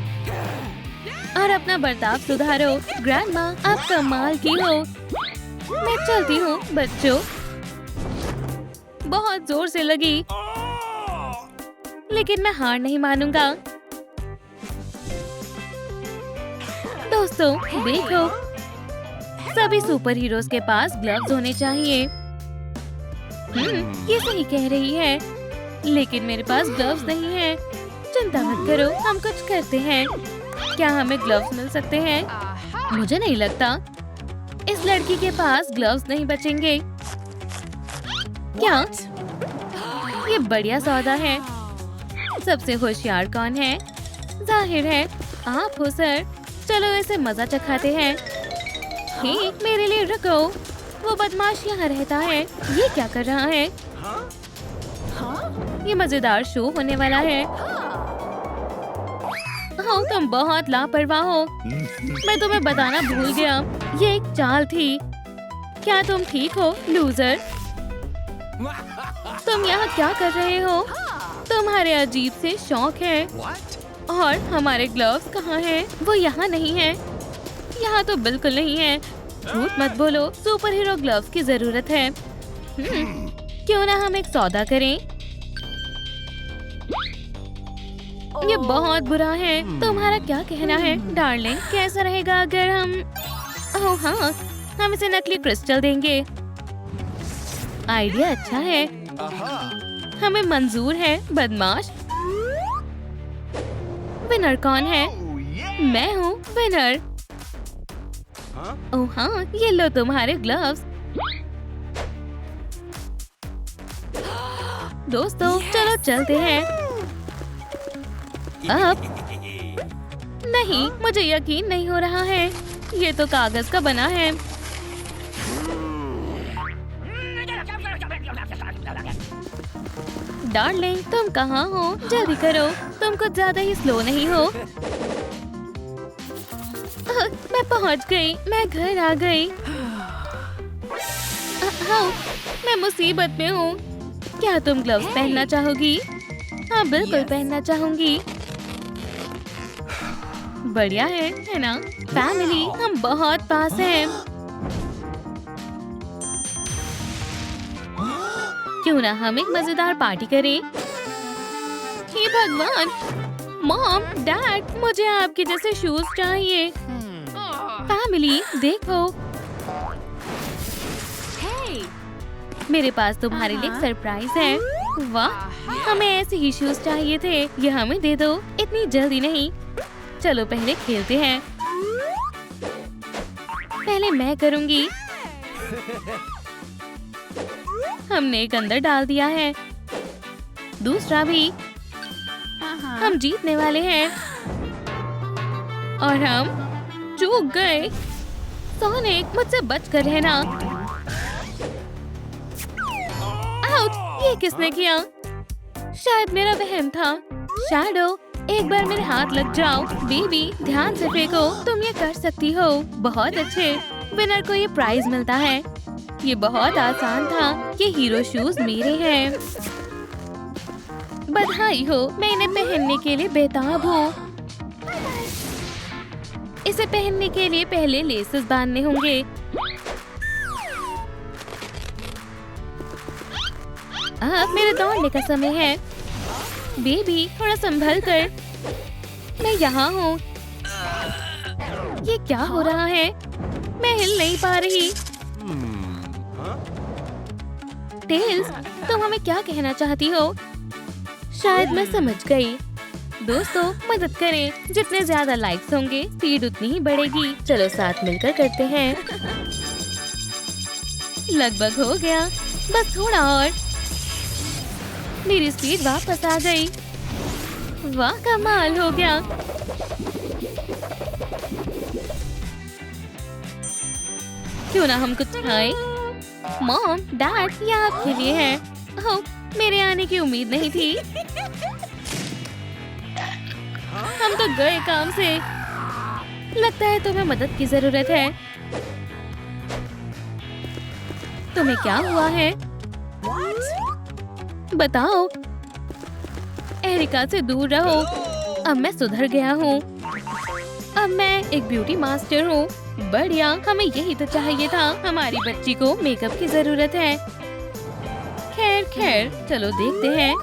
S3: और अपना बर्ताव सुधारो। ग्रैंड माँ, आप कमाल की हो। मैं चलती हूँ बच्चों। बहुत जोर से लगी, लेकिन मैं हार नहीं मानूंगा। दोस्तों देखो, सभी सुपर हीरोज के पास ग्लव्स होने चाहिए। ये सही कह रही है, लेकिन मेरे पास ग्लव्स नहीं है। चिंता मत करो, हम कुछ करते हैं। क्या हमें ग्लव्स मिल सकते हैं? मुझे नहीं लगता। इस लड़की के पास ग्लव्स नहीं बचेंगे। क्या? ये बढ़िया सौदा है। सबसे होशियार कौन है? जाहिर है आप हो सर। चलो इसे मजा चखाते हैं। हे, मेरे लिए रुको। वो बदमाश यहाँ रहता है। ये क्या कर रहा है? ये मजेदार शो होने वाला है। हाँ, तुम बहुत लापरवाह हो। मैं तुम्हें बताना भूल गया, ये एक चाल थी। क्या तुम ठीक हो, लूजर? तुम यहाँ क्या कर रहे हो? तुम्हारे अजीब से शौक है। और हमारे ग्लव्स कहाँ हैं? वो यहाँ नहीं है। यहाँ तो बिल्कुल नहीं है। झूठ मत बोलो, सुपर हीरो ग्लव्स की जरूरत है। क्यों ना हम एक सौदा करें? ये बहुत बुरा है। तुम्हारा क्या कहना है डार्लिंग? कैसा रहेगा अगर हम ओह हाँ, हम इसे नकली क्रिस्टल देंगे। आइडिया अच्छा है। हमें मंजूर है बदमाश। विनर कौन है? मैं हूँ विनर। ओह हाँ, ये लो तुम्हारे ग्लव्स। दोस्तों चलो चलते हैं। अब नहीं, मुझे यकीन नहीं हो रहा है। ये तो कागज का बना है। डार्लिंग, तुम कहाँ हो? जल्दी करो, तुम कुछ ज्यादा ही स्लो नहीं हो। मैं पहुँच गई, मैं घर आ गई। हाँ, मैं मुसीबत में हूँ। क्या तुम ग्लव्स पहनना चाहोगी? हाँ बिल्कुल पहनना चाहूंगी। बढ़िया है ना? फैमिली, हम बहुत पास हैं। क्यों ना हम एक मजेदार पार्टी करें? हे भगवान! मॉम, डैड, मुझे आपके जैसे शूज चाहिए। फैमिली देखो, मेरे पास तुम्हारे लिए एक सरप्राइज है। वाह, हमें ऐसे ही शूज चाहिए थे। ये हमें दे दो। इतनी जल्दी नहीं, चलो पहले खेलते हैं। पहले मैं करूंगी। हमने एक अंदर डाल दिया है, दूसरा भी। हम जीतने वाले हैं और हम चूक गए। सोनिक, मुझसे बच कर रहना। आउट! ये किसने किया? शायद मेरा वहम था। शैडो, एक बार मेरे हाथ लग जाओ। बेबी, ध्यान से फेंको। तुम ये कर सकती हो। बहुत अच्छे। विनर को ये प्राइज मिलता है। ये बहुत आसान था। ये हीरो शूज मेरे हैं। बधाई हो, मैं इन्हें पहनने के लिए बेताब हूँ। इसे पहनने के लिए पहले लेसेस बांधने होंगे। अब मेरे दौड़ने का समय है। बेबी थोड़ा संभल कर, मैं यहाँ हूँ। ये क्या हो रहा है? मैं हिल नहीं पा रही। टेल्स, तुम हमें क्या कहना चाहती हो? शायद मैं समझ गई। दोस्तों मदद करें, जितने ज्यादा लाइक्स होंगे स्पीड उतनी ही बढ़ेगी। चलो साथ मिलकर करते हैं। लगभग हो गया, बस थोड़ा और। मेरी स्पीड वापस आ गई। वाह कमाल हो गया। क्यों ना हम कुछ खाएं? मॉम, डैड, ये आपके लिए है। ओह, मेरे आने की उम्मीद नहीं थी। हम तो गए काम से। लगता है तुम्हें मदद की जरूरत है। तुम्हें क्या हुआ है? बताओ। एरिका से दूर रहो। अब मैं सुधर गया हूँ। अब मैं एक ब्यूटी मास्टर हूँ। बढ़िया, हमें यही तो चाहिए था। हमारी बच्ची को मेकअप की जरूरत है। खैर, चलो देखते हैं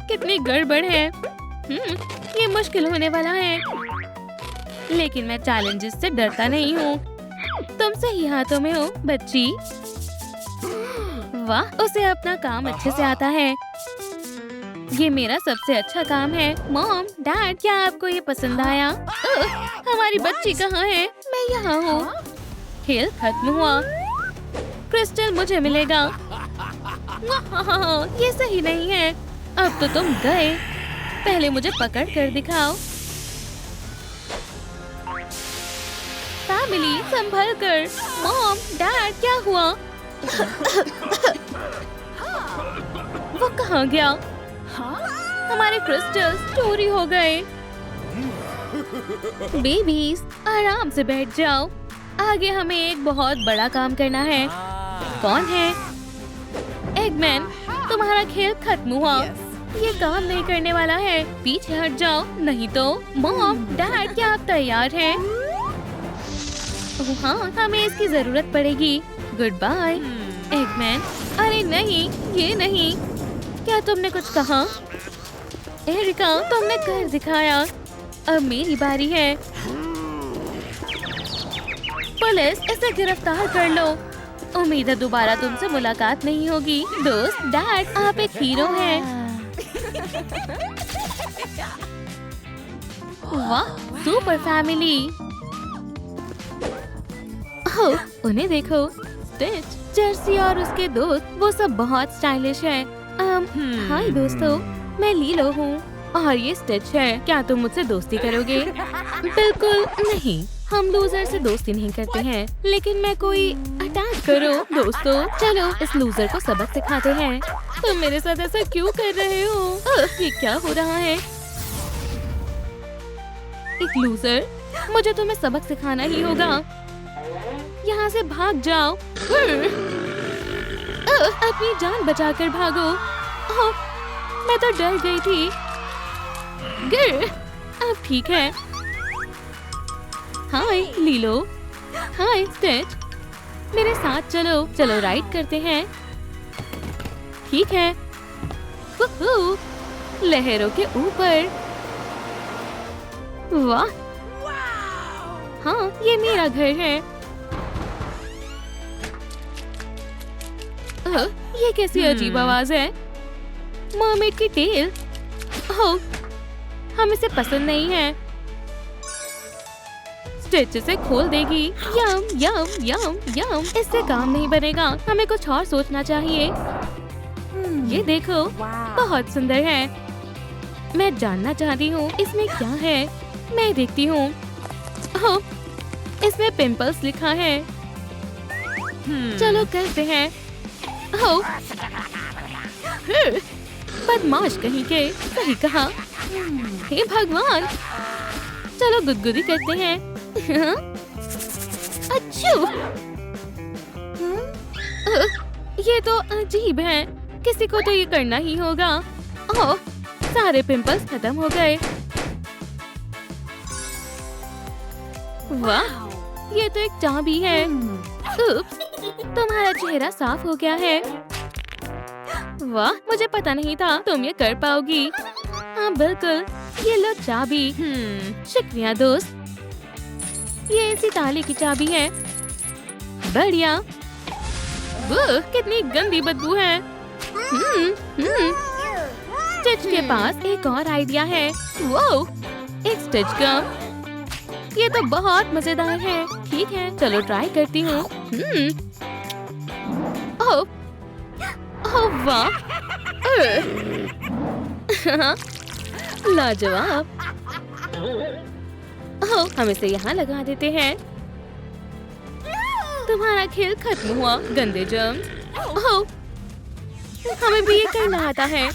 S3: कितनी गड़बड़ है। ये मुश्किल होने वाला है, लेकिन मैं चैलेंजेस से डरता नहीं हूँ। तुम सही हाथों में हो बच्ची। वाह, उसे अपना काम अच्छे से आता है। ये मेरा सबसे अच्छा काम है। मॉम, डैड, क्या आपको ये पसंद आया? हमारी बच्ची कहाँ है? मैं यहाँ हूँ। खेल खत्म हुआ। क्रिस्टल मुझे मिलेगा। ये सही नहीं है। अब तो तुम गए। पहले मुझे पकड़ कर दिखाओ। फैमिली संभल कर। मॉम, डैड, क्या हुआ? वो कहाँ गया? हमारे क्रिस्टल्स चोरी हो गए। बेबीज, आराम से बैठ जाओ। आगे हमें एक बहुत बड़ा काम करना है। कौन है? एगमैन, तुम्हारा खेल खत्म हुआ। ये काम नहीं करने वाला है। पीछे हट जाओ, नहीं तो। मॉम, डैड, क्या आप तैयार हैं? हाँ, हमें इसकी जरूरत पड़ेगी। Good bye Eggman. अरे नहीं, ये नहीं। क्या तुमने कुछ कहा? एरिका, तुमने कर दिखाया। अब मेरी बारी है। पुलिस, इसे गिरफ्तार कर लो। उम्मीद है दोबारा तुमसे मुलाकात नहीं होगी। दोस्त, डैड, आप एक हीरो हैं। वाह, सुपर फैमिली। ओह, उन्हें देखो। स्टिच, जर्सी और उसके दोस्त, वो सब बहुत स्टाइलिश हैं। हाय दोस्तों, मैं लीलो हूँ और ये स्टिच है। क्या तुम मुझसे दोस्ती करोगे? बिल्कुल नहीं, हम लूजर से दोस्ती नहीं करते हैं। लेकिन मैं कोई अटैक करो। दोस्तों, चलो इस लूजर को सबक सिखाते हैं। तुम मेरे साथ ऐसा क्यों कर रहे हो? ये क्या हो रहा है? एक लूजर, मुझे तुम्हें सबक सिखाना ही होगा। यहाँ से भाग जाओ। अपनी जान बचाकर भागो। मैं तो डर गई थी। गिर, अब ठीक है। हाय लीलो। हाय स्टिच, मेरे साथ चलो। चलो राइड करते हैं। ठीक है। वुहू, लहरों के ऊपर। वाह, हाँ, ये मेरा घर है। ये कैसी अजीब आवाज है? मरमेड की टेल। ओह, हम इसे पसंद नहीं है। स्टिच इसे खोल देगी। यम यम यम यम। इससे काम नहीं बनेगा। हमें कुछ और सोचना चाहिए। ये देखो, बहुत सुंदर है। मैं जानना चाहती हूँ इसमें क्या है। मैं देखती हूँ। ओह, इसमें पिंपल्स लिखा है। चलो करते हैं। ओह, बदमाश कहीं के। सही कहा। हे भगवान, चलो गुदगुदी करते हैं। अच्छू, ये तो अजीब है। किसी को तो ये करना ही होगा। ओह, सारे पिंपल्स खत्म हो गए। वाह, ये तो एक चाबी है। उप्स, तुम्हारा चेहरा साफ हो गया है। वाह, मुझे पता नहीं था तुम ये कर पाओगी। हाँ बिल्कुल, ये लो चाबी। शुक्रिया दोस्त। ये इसी ताले की चाबी है। बढ़िया। वो कितनी गंदी बदबू है। स्टिच के पास एक और आइडिया है। वो एक स्टिच गम। ये तो बहुत मजेदार है। ठीक है, चलो ट्राई करती हूँ। ओह, ओह वाह। लाजवाब। ओह, हम इसे यहाँ लगा देते हैं। तुम्हारा खेल खत्म हुआ, गंदे जर्म्स। ओह, हमें भी ये करना आता है।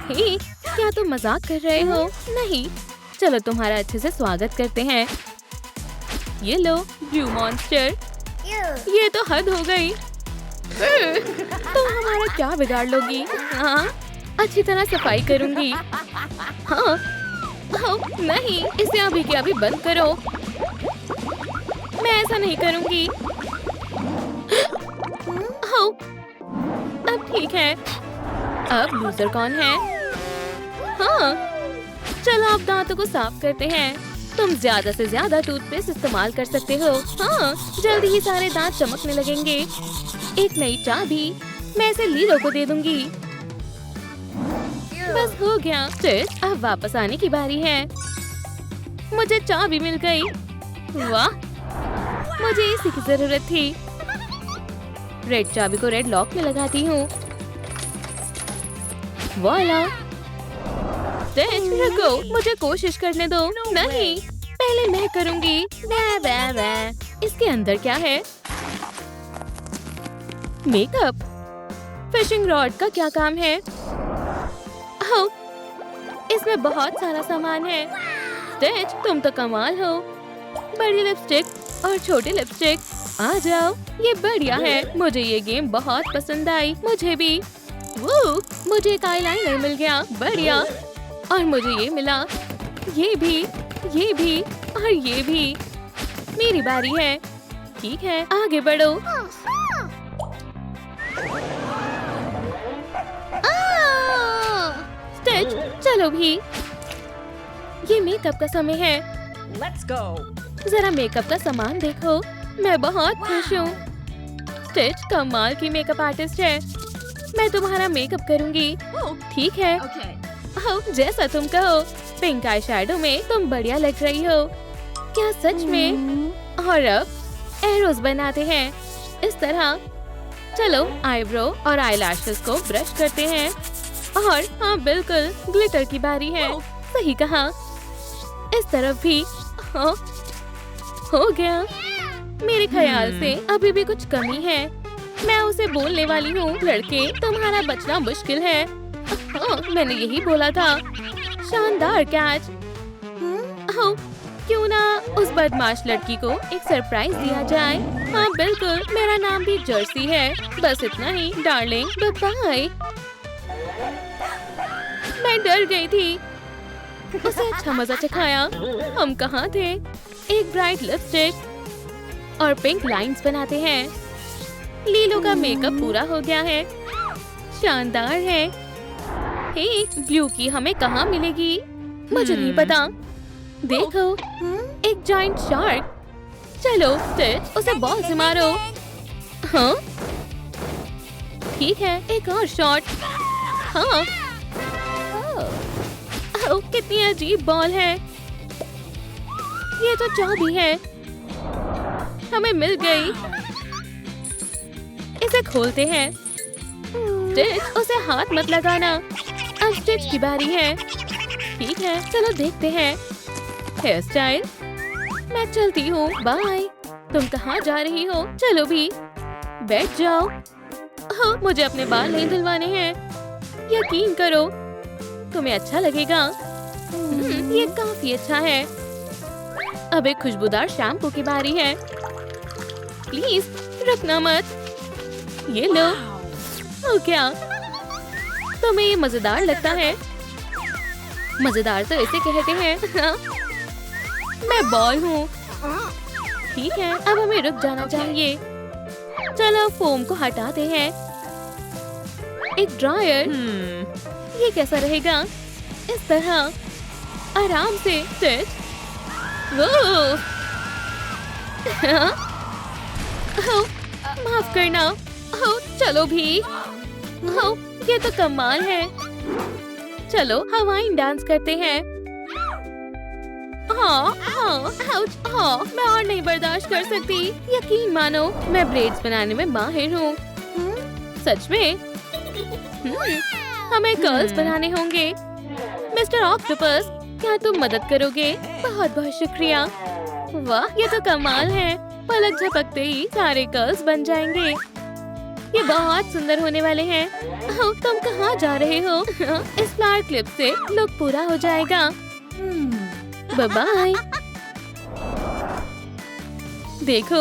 S3: हे, क्या तुम मजाक कर रहे हो? नहीं, चलो तुम्हारा अच्छे से स्वागत करते हैं। ये लो ब्लू मॉन्स्टर। ये तो हद हो गई। तुम हमारा क्या बिगाड़ लोगी? हाँ, अच्छी तरह सफाई करूंगी। हाँ, ओह, नहीं, इसे अभी के अभी बंद करो। मैं ऐसा नहीं करूंगी। ओह, अब ठीक है। अब लूजर कौन है? हाँ, चलो अब दांतों को साफ करते हैं। तुम ज्यादा से ज्यादा टूथपेस्ट इस्तेमाल कर सकते हो। हाँ, जल्दी ही सारे दांत चमकने लगेंगे। एक नई चाबी मैं इसे लीलो को दे दूंगी। बस हो गया। स्टिच, अब वापस आने की बारी है। मुझे चाबी मिल गई। वाह, मुझे इसी की जरूरत थी। रेड चाबी को रेड लॉक में लगाती हूँ। वाला। स्टिच, रुको, मुझे कोशिश करने दो। नहीं, पहले मैं करूंगी। वे वे वे। इसके अंदर क्या है? मेकअप। फिशिंग रॉड का क्या काम है? ओह, इसमें बहुत सारा सामान है। स्टिच, तुम तो कमाल हो। बड़ी लिपस्टिक और छोटी लिपस्टिक। आ जाओ, ये बढ़िया है। मुझे ये गेम बहुत पसंद आई। मुझे भी। वो, मुझे एक आईलाइनर मिल गया। बढ़िया। और मुझे ये मिला। ये भी और ये भी। मेरी बारी है। ठीक है, आगे बढ़ो। स्टिच, चलो भी। ये मेकअप का समय है।
S4: Let's go.
S3: जरा मेकअप का सामान देखो। मैं बहुत खुश हूँ। स्टिच कमाल की मेकअप आर्टिस्ट है। मैं तुम्हारा मेकअप करूंगी। ठीक है।
S4: Okay.
S3: ओह, जैसा तुम कहो। पिंक आई शैडो में तुम बढ़िया लग रही हो। क्या सच में? और अब एरोज बनाते हैं इस तरह। चलो आईब्रो और आईलैशेस को ब्रश करते हैं। और हाँ बिल्कुल, ग्लिटर की बारी है। सही कहा। इस तरफ भी। हाँ, हो गया। मेरे ख्याल से अभी भी कुछ कमी है। मैं उसे बोलने वाली हूँ, लड़के तुम्हारा बचना मुश्किल है। हाँ, मैंने यही बोला था। शानदार कैच। हाँ, क्यों ना उस बदमाश लड़की को एक सरप्राइज दिया जाए। हाँ बिल्कुल, मेरा नाम भी जर्सी है। बस इतना ही डार्लिंग, बाय। मैं डर गई थी। उसे अच्छा मजा चखाया। हम कहाँ थे? एक ब्राइट लिपस्टिक और पिंक लाइंस बनाते हैं। लीलो का मेकअप पूरा हो गया है। शानदार है। हे, ब्लू की हमें कहाँ मिलेगी? मुझे नहीं पता। देखो, एक जायंट शार्क। चलो स्टिच, उसे बॉल से मारो। हाँ, ठीक है, एक और शॉट। हाँ, ओह, कितनी अजीब बॉल है। ये तो चाबी है। हमें मिल गई। इसे खोलते हैं। स्टिच, उसे हाथ मत लगाना। अब स्टिच की बारी है। ठीक है, चलो देखते हैं। Hairstyle. मैं चलती हूँ, बाय। तुम कहाँ जा रही हो? चलो भी, बैठ जाओ। हाँ, मुझे अपने बाल नहीं धुलवाने हैं। यकीन करो, तुम्हें अच्छा लगेगा। ये काफी अच्छा है। अब एक खुशबूदार शैम्पू की बारी है। प्लीज रखना मत। ये लो। ओ क्या, तुम्हें ये मजेदार लगता है? मजेदार तो इसे कहते हैं। हाँ? मैं बॉल हूँ। ठीक है, अब हमें रुक जाना चाहिए। चलो फोम को हटाते हैं। एक ड्रायर। ये कैसा रहेगा? इस तरह आराम से स्टिच। वो माफ करना। चलो भी। ये तो कमाल है। चलो हवाई डांस करते हैं। मैं और नहीं बर्दाश्त कर सकती। यकीन मानो मैं ब्रेड्स बनाने में माहिर हूँ। सच में? हमें कर्ल्स बनाने होंगे। मिस्टर ऑक्टोपस, क्या तुम मदद करोगे? बहुत बहुत शुक्रिया। वाह, ये तो कमाल है। पलक झपकते ही सारे कर्ल्स बन जाएंगे। ये बहुत सुंदर होने वाले हैं। तुम कहाँ जा रहे हो? इस फ्लावर क्लिप से लुक पूरा हो जाएगा। Bye bye. देखो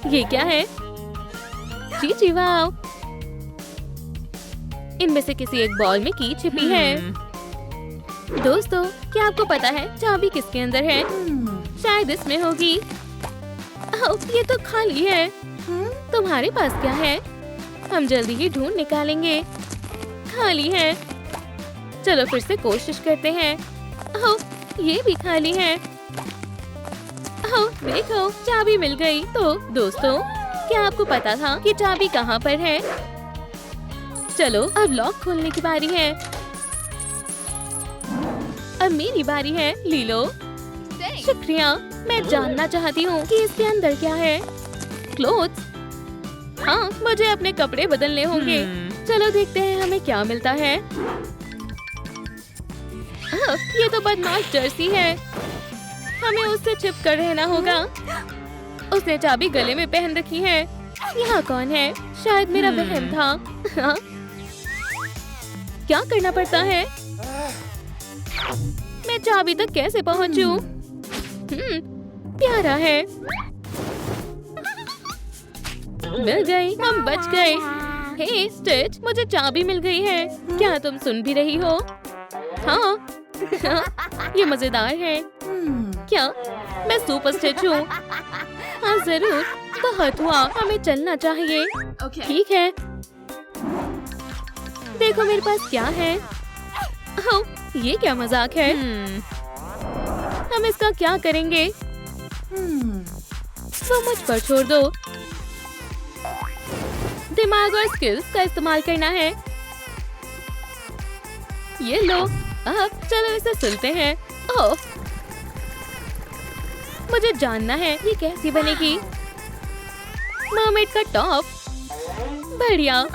S3: ये क्या है? जी वाह। इनमें से किसी एक बॉल में की छिपी है। दोस्तों, क्या आपको पता है चाबी किसके अंदर है? शायद इसमें होगी। ये तो खाली है। तुम्हारे पास क्या है? हम जल्दी ही ढूंढ निकालेंगे। खाली है। चलो फिर से कोशिश करते हैं। ये भी खाली है। देखो, चाबी मिल गई। तो दोस्तों, क्या आपको पता था कि चाबी कहाँ पर है? चलो अब लॉक खोलने की बारी है। अब मेरी बारी है। लीलो, शुक्रिया। मैं जानना चाहती हूँ कि इसके अंदर क्या है। क्लोथ्स। हाँ, मुझे अपने कपड़े बदलने होंगे। चलो देखते हैं हमें क्या मिलता है। ये तो बदमाश जर्सी है। हमें उससे छिप कर रहना होगा। उसने चाबी गले में पहन रखी है। यहाँ कौन है? शायद मेरा वहम था। हाँ? क्या करना पड़ता है? मैं चाबी तक कैसे पहुँचूं? प्यारा है। मिल गई। हम बच गए। हे स्टिच, मुझे चाबी मिल गई है। क्या तुम सुन भी रही हो? हाँ। ये मजेदार है। क्या मैं सुपर स्टिच हूँ? हाँ जरूर। बहुत हुआ। हमें चलना चाहिए। ठीक है। देखो मेरे पास क्या है। ये क्या मजाक है? हम इसका क्या करेंगे? तो मुझ पर छोड़ दो। दिमाग और स्किल्स का इस्तेमाल करना है। ये लो। अब चलो इसे सुलते हैं। ओह, मुझे जानना है ये कैसी बनेगी। मरमेड का टॉप। बढ़िया।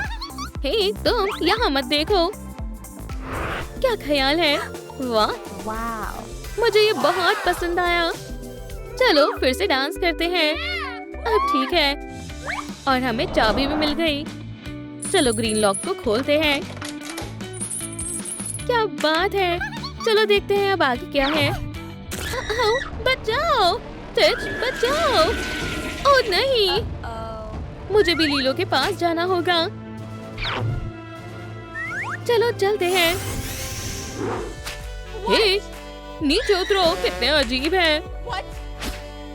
S3: हे तुम यहाँ मत देखो। क्या ख्याल है? वाह, मुझे ये बहुत पसंद आया। चलो फिर से डांस करते हैं। अब ठीक है। और हमें चाबी भी मिल गई। चलो ग्रीन लॉक को खोलते हैं। क्या बात है। चलो देखते हैं अब आगे क्या है। बचाओ स्टिच, बचाओ। ओह नहीं, मुझे भी लीलो के पास जाना होगा। चलो चलते हैं। हे, नीचे उतरो। कितने अजीब है।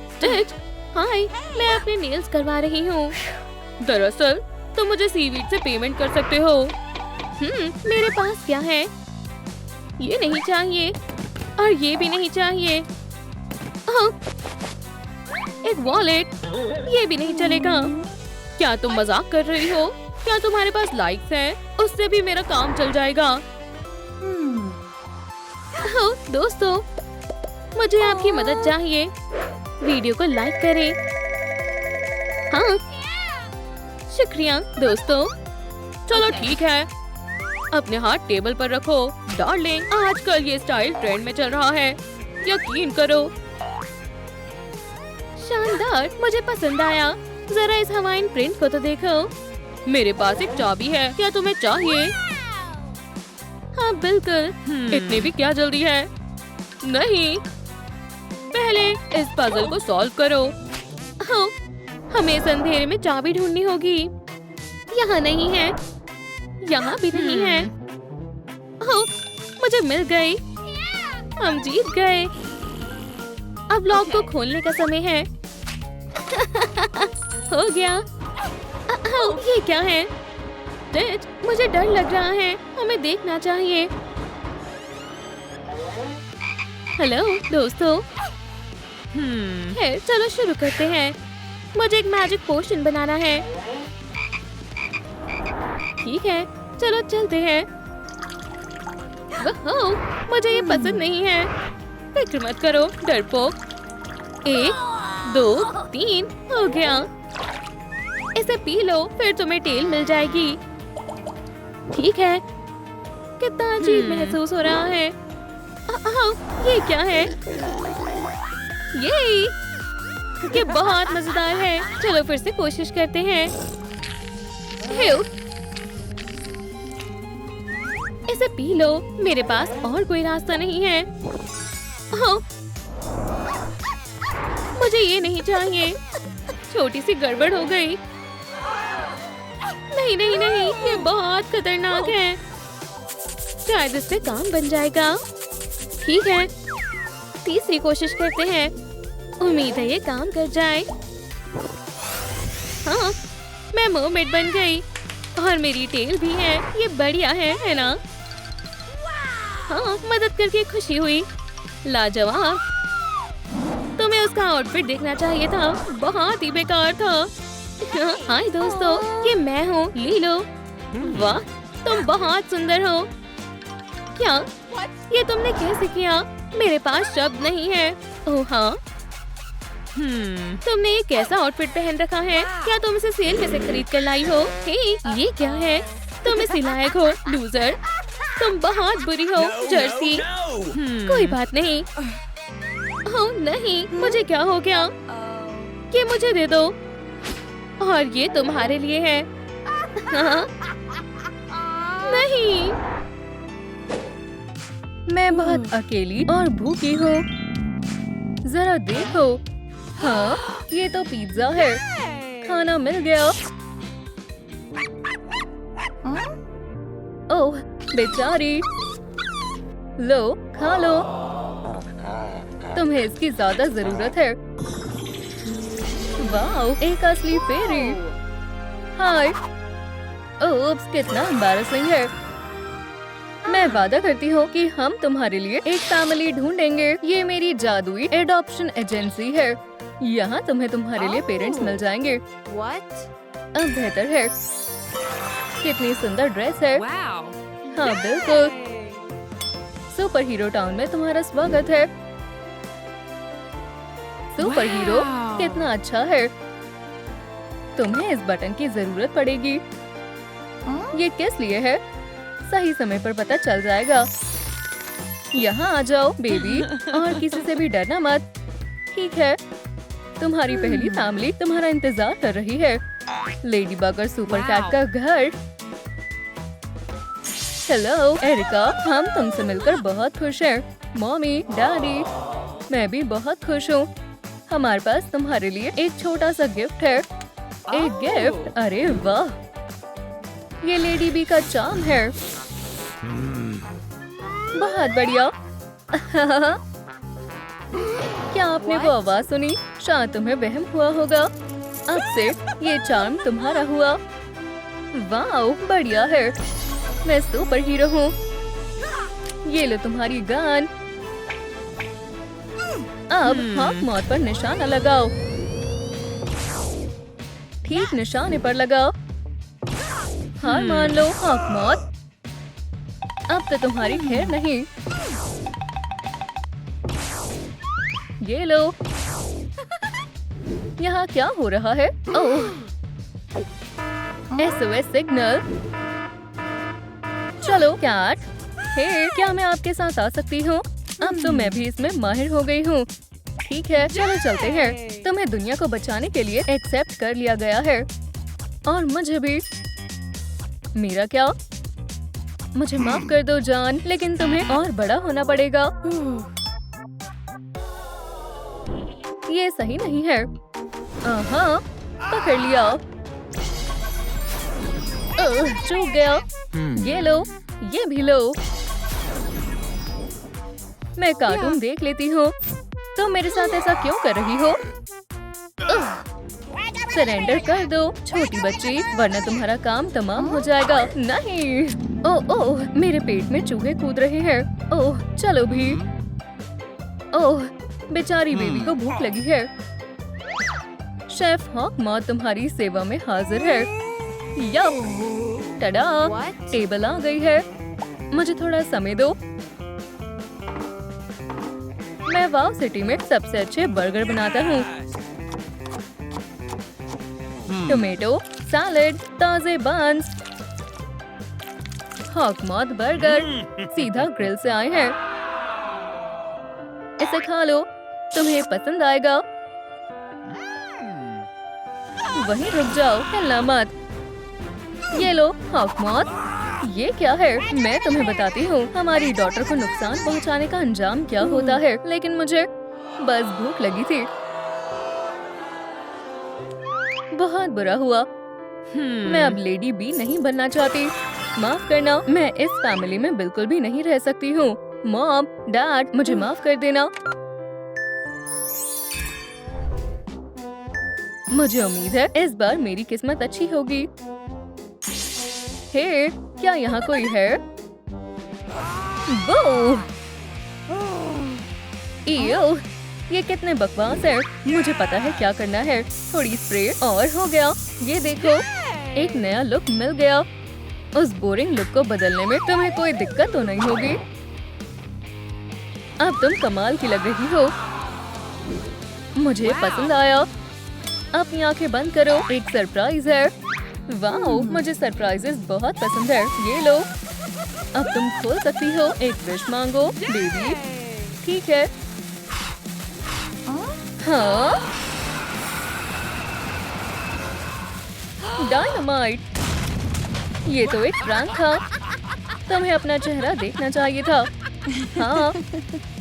S3: स्टिच, हाय, मैं अपने नेल्स करवा रही हूँ। दरअसल तुम मुझे सीवीड से पेमेंट कर सकते हो। मेरे पास क्या है? ये नहीं चाहिए और ये भी नहीं चाहिए। एक वॉलेट। ये भी नहीं चलेगा। क्या तुम मजाक कर रही हो? क्या तुम्हारे पास लाइक्स हैं? उससे भी मेरा काम चल जाएगा। दोस्तों, मुझे आपकी मदद चाहिए। वीडियो को लाइक करें। हाँ, शुक्रिया दोस्तों। चलो ठीक है। अपने हाथ टेबल पर रखो। डार्लिंग, आजकल ये स्टाइल ट्रेंड में चल रहा है। यकीन करो। शानदार, मुझे पसंद आया। जरा इस हवाइन प्रिंट को तो देखो। मेरे पास एक चाबी है। क्या तुम्हें चाहिए? हाँ बिल्कुल। इतनी भी क्या जल्दी है? नहीं, पहले इस पजल को सॉल्व करो। हाँ, हमें इस अंधेरे में चाबी ढूंढनी होगी। यहाँ नहीं है। यहाँ भी नहीं है। हाँ, मुझे मिल गई। हम जीत गए। अब लॉक को खोलने का समय है। हो गया। ये क्या है? स्टिच, मुझे डर लग रहा है, हमें देखना चाहिए। हेलो दोस्तों, है, चलो शुरू करते हैं। मुझे एक मैजिक पोशन बनाना है। ठीक है, चलो चलते हैं। वहो, मुझे ये पसंद नहीं है। फिक्र मत करो डरपोक। 1 2 3 हो गया। इसे पी लो, फिर तुम्हें टेल मिल जाएगी। ठीक है, कितना अजीब महसूस हो रहा है। ये क्या है? ये बहुत मजेदार है। चलो फिर से कोशिश करते हैं। इसे पी लो, मेरे पास और कोई रास्ता नहीं है। मुझे ये नहीं चाहिए। छोटी सी गड़बड़ हो गई। नहीं नहीं नहीं, ये बहुत खतरनाक है। शायद इससे काम बन जाएगा। ठीक है, तीसरी कोशिश करते हैं। उम्मीद है ये काम कर जाए। हाँ, मैं मरमेड बन गई और मेरी टेल भी है। ये बढ़िया है ना? हाँ, मदद करके खुशी हुई। लाजवाब। तुम्हें उसका आउटफिट देखना चाहिए था, बहुत ही बेकार था। हाय दोस्तों, ये मैं हूँ, लीलो। वाह, तुम बहुत सुंदर हो। क्या ये तुमने कैसे किया? मेरे पास शब्द नहीं है। ओह हाँ, तुमने ये कैसा आउटफिट पहन रखा है? क्या तुम इसे सेल में से खरीद कर लाई हो? हे, ये क्या है? तुम इस लायक हो, लूजर। तुम बहुत बुरी हो, जर्सी। कोई बात नहीं। ओह नहीं, मुझे क्या हो गया? ये मुझे दे दो। और ये तुम्हारे लिए है। हाँ? नहीं, मैं बहुत अकेली और भूखी हूँ। जरा देखो। हाँ, ये तो पिज्जा है। खाना मिल गया। ओह बेचारी, लो खा लो। तुम्हें इसकी ज्यादा जरूरत है। वाओ, एक असली फेरी। हाय। ओप्स, कितना एम्बैरेसिंग है। मैं वादा करती हूँ कि हम तुम्हारे लिए एक फैमिली ढूंढेंगे। ये मेरी जादुई एडॉप्शन एजेंसी है। यहाँ तुम्हें तुम्हारे लिए पेरेंट्स मिल जाएंगे। अब बेहतर है। कितनी सुंदर ड्रेस है। हाँ बिल्कुल। सुपर हीरो टाउन में तुम्हारा स्वागत है। सुपर हीरो, कितना अच्छा है। तुम्हें इस बटन की जरूरत पड़ेगी। ये किस लिए है? सही समय पर पता चल जाएगा। यहाँ आ जाओ बेबी, और किसी से भी डरना मत। ठीक है, तुम्हारी पहली फैमिली तुम्हारा इंतजार कर रही है। लेडी बग और सुपर कैट का घर। हेलो एरिका, हम तुमसे मिलकर बहुत खुश हैं। मॉमी, डैडी, मैं भी बहुत खुश हूँ। हमारे पास तुम्हारे लिए एक छोटा सा गिफ्ट है। एक गिफ्ट? अरे वाह, ये लेडी बी का चार्म है। बहुत बढ़िया। क्या आपने वो आवाज सुनी? शायद तुम्हें वहम हुआ होगा। अब से ये चार्म तुम्हारा हुआ। वाओ, बढ़िया है। मैं सुपर हीरो हूँ। ये लो तुम्हारी गन। अब हॉक मौत पर निशाना लगाओ। ठीक निशाने पर लगाओ। हार मान लो हॉक मौत। अब तो तुम्हारी खैर नहीं। ये लो। यहाँ क्या हो रहा है? ओह, SOS सिग्नल। चलो कैट। हे, क्या मैं आपके साथ आ सकती हूँ? अब तो मैं भी इसमें माहिर हो गई हूँ। ठीक है, चलो चलते हैं। तुम्हें दुनिया को बचाने के लिए एक्सेप्ट कर लिया गया है, और मुझे भी। मेरा क्या? मुझे माफ कर दो जान, लेकिन तुम्हें और बड़ा होना पड़ेगा। ये सही नहीं है। हाँ, पकड़ लिया। चूक गया। ये लो, ये भी लो। मैं कार्टून देख लेती हूँ। तुम मेरे साथ ऐसा क्यों कर रही हो? सरेंडर कर दो छोटी बच्ची, वरना तुम्हारा काम तमाम हो जाएगा। नहीं। ओह, मेरे पेट में चूहे कूद रहे हैं। ओह, चलो भी। ओह, बेचारी बेबी को भूख लगी है। शेफ हॉक मॉथ तुम्हारी सेवा में हाजिर है। यप, टडा, टेबल आ गई है। मुझे थोड़ा समय दो। मैं वाव सिटी में सबसे अच्छे बर्गर बनाता हूँ। टोमेटो, सैलेड, ताजे बन्स। हॉक मॉथ बर्गर सीधा ग्रिल से आए हैं। इसे खा लो, तुम्हें पसंद आएगा। वहीं रुक जाओ, हिलना मत। ये लो हॉक मॉथ। ये क्या है? मैं तुम्हें बताती हूँ हमारी डॉटर को नुकसान पहुँचाने का अंजाम क्या होता है, लेकिन मुझे बस भूख लगी थी। बहुत बुरा हुआ। मैं अब लेडी बी नहीं बनना चाहती। माफ करना, मैं इस फैमिली में बिल्कुल भी नहीं रह सकती हूँ। मॉम, डैड, मुझे माफ कर देना। मुझे उम्मीद है इस बार मेरी किस्मत अच्छी होगी। हे, क्या यहाँ कोई है? वो! इयो, ये कितने बकवास है। मुझे पता है क्या करना है। थोड़ी स्प्रे और हो गया। ये देखो, एक नया लुक मिल गया। उस बोरिंग लुक को बदलने में तुम्हें कोई दिक्कत तो नहीं होगी। अब तुम कमाल की लग रही हो। मुझे पसंद आया। अपनी आंखें बंद करो, एक सरप्राइज है। वाओ, मुझे सरप्राइजेस बहुत पसंद है। ये लो, अब तुम खोल सकती हो। एक विश मांगो, बेबी। ठीक है। हाँ? डायनामाइट। ये तो एक प्रैंक था। तुम्हें अपना चेहरा देखना चाहिए था। हाँ,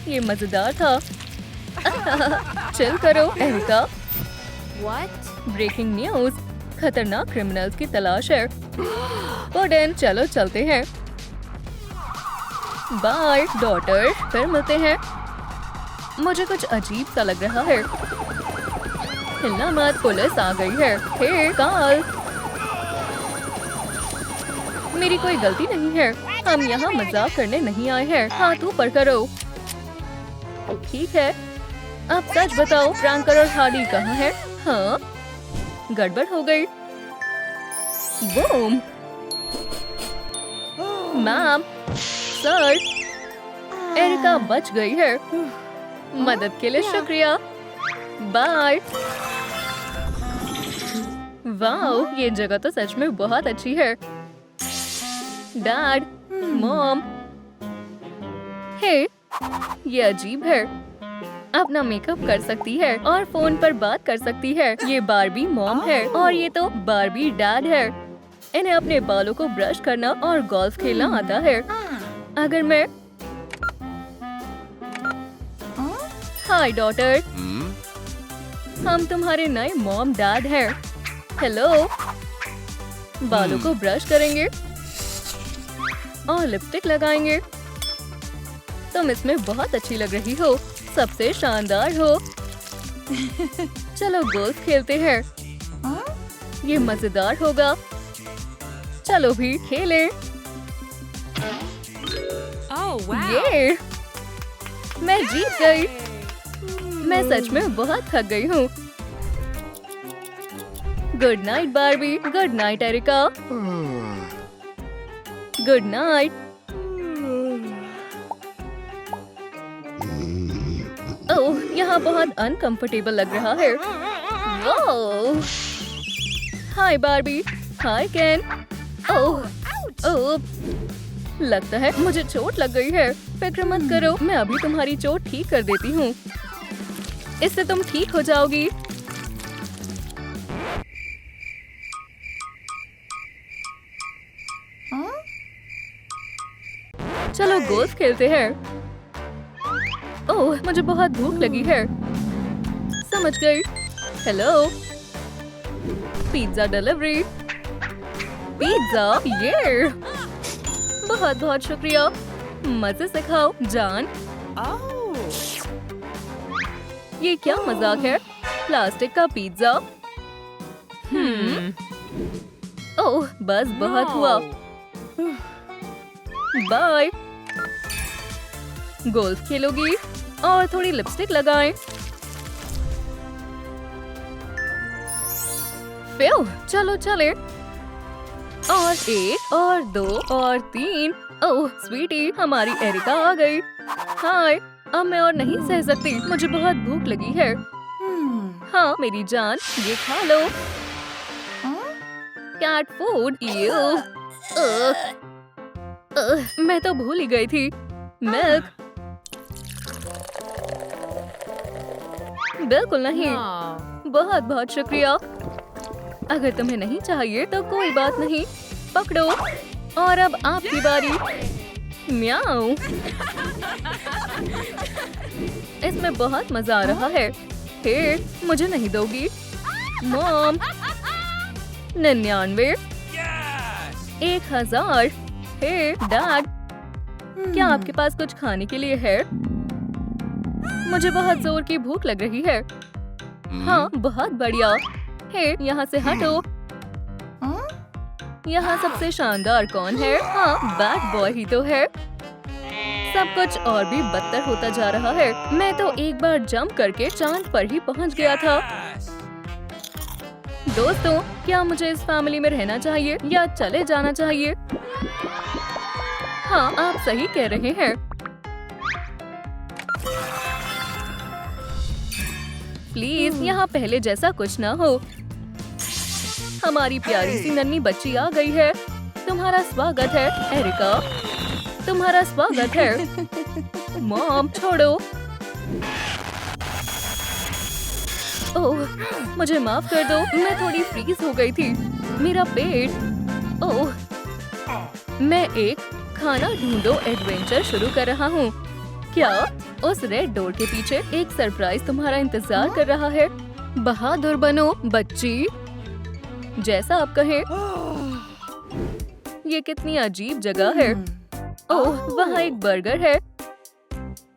S3: ये मजेदार था। चिल करो, एरिका। ब्रेकिंग न्यूज, खतरनाक क्रिमिनल्स की तलाश है। पुडिन, चलो चलते हैं। बाय डॉटर, फिर मिलते हैं। मुझे कुछ अजीब सा लग रहा है। हिलना मत, पुलिस आ गई है। हे काल, मेरी कोई गलती नहीं है। हम यहाँ मजाक करने नहीं आए हैं। हाथ ऊपर करो। ठीक है, अब सच बताओ, फ्रैंकर और हार्डी कहाँ है? हाँ, गड़बड़ हो गई। बूम! मैम, सर, एरिका बच गई है। मदद के लिए शुक्रिया। बाय। वाओ, ये जगह तो सच में बहुत अच्छी है। Dad, mom. हे, ये अजीब है। अपना मेकअप कर सकती है और फोन पर बात कर सकती है। ये बारबी मॉम है और ये तो बारबी डैड है। इन्हें अपने बालों को ब्रश करना और गोल्फ खेलना आता है। अगर मैं हाय डॉटर, हम तुम्हारे नए मॉम डैड हैं। हेलो। बालों को ब्रश करेंगे और लिपस्टिक लगाएंगे। तुम इसमें बहुत अच्छी लग रही हो। सबसे शानदार हो। चलो गोल्फ खेलते हैं। ये मजेदार होगा। चलो भी खेलें। ये, मैं जीत गई। मैं सच में बहुत थक गई हूँ। Good night Barbie. Good night Erika. Good night. Oh, यहाँ बहुत अनकंफर्टेबल लग रहा है। वाह! हाय बारबी। हाय केन। ओह, ओह, लगता है मुझे चोट लग गई है। फिक्र मत करो, मैं अभी तुम्हारी चोट ठीक कर देती हूँ। इससे तुम ठीक हो जाओगी। चलो गोल्फ खेलते हैं। ओह, मुझे बहुत भूख लगी है। समझ गई। Hello, pizza delivery. पिज्जा, ये बहुत बहुत शुक्रिया। मजे से खाओ जान। ये क्या मजाक है? प्लास्टिक का पिज्जा। ओह, बस बहुत हुआ। बाय। गोल्फ खेलोगी और थोड़ी लिपस्टिक लगाएं। फिर चलो चले। और 1 और 2 और 3। ओह स्वीटी, हमारी एरिका आ गई। हाय, अब मैं और नहीं सह सकती, मुझे बहुत भूख लगी है। हाँ मेरी जान, ये खा लो। Cat food. मैं तो भूल ही गई थी। मिल्क। बिल्कुल नहीं। बहुत बहुत शुक्रिया। अगर तुम्हें नहीं चाहिए तो कोई बात नहीं। पकड़ो। और अब आपकी बारी। म्याऊ। इसमें बहुत मजा आ रहा है। हे, मुझे नहीं दोगी? मॉम। 99। 1000। हे डैड, क्या आपके पास कुछ खाने के लिए है? मुझे बहुत जोर की भूख लग रही है। हाँ बहुत बढ़िया। हे, यहाँ से हटो। यहाँ सबसे शानदार कौन है? हाँ, बैड बॉय ही तो है। सब कुछ और भी बदतर होता जा रहा है। मैं तो एक बार जंप करके चांद पर ही पहुँच गया था। दोस्तों, क्या मुझे इस फैमिली में रहना चाहिए या चले जाना चाहिए? हाँ, आप सही कह रहे हैं। प्लीज यहाँ पहले जैसा कुछ ना हो। हमारी प्यारी सी नन्ही बच्ची आ गई है। तुम्हारा स्वागत है एरिका। तुम्हारा स्वागत है। मॉम छोड़ो। ओह, मुझे माफ कर दो, मैं थोड़ी फ्रीज हो गई थी। मेरा पेट। ओह, मैं एक खाना ढूंढो एडवेंचर शुरू कर रहा हूँ। क्या उस रेड डोर के पीछे एक सरप्राइज तुम्हारा इंतजार कर रहा है? बहादुर बनो बच्ची, जैसा आप कहें। ये कितनी अजीब जगह है। ओह, वहाँ एक बर्गर है,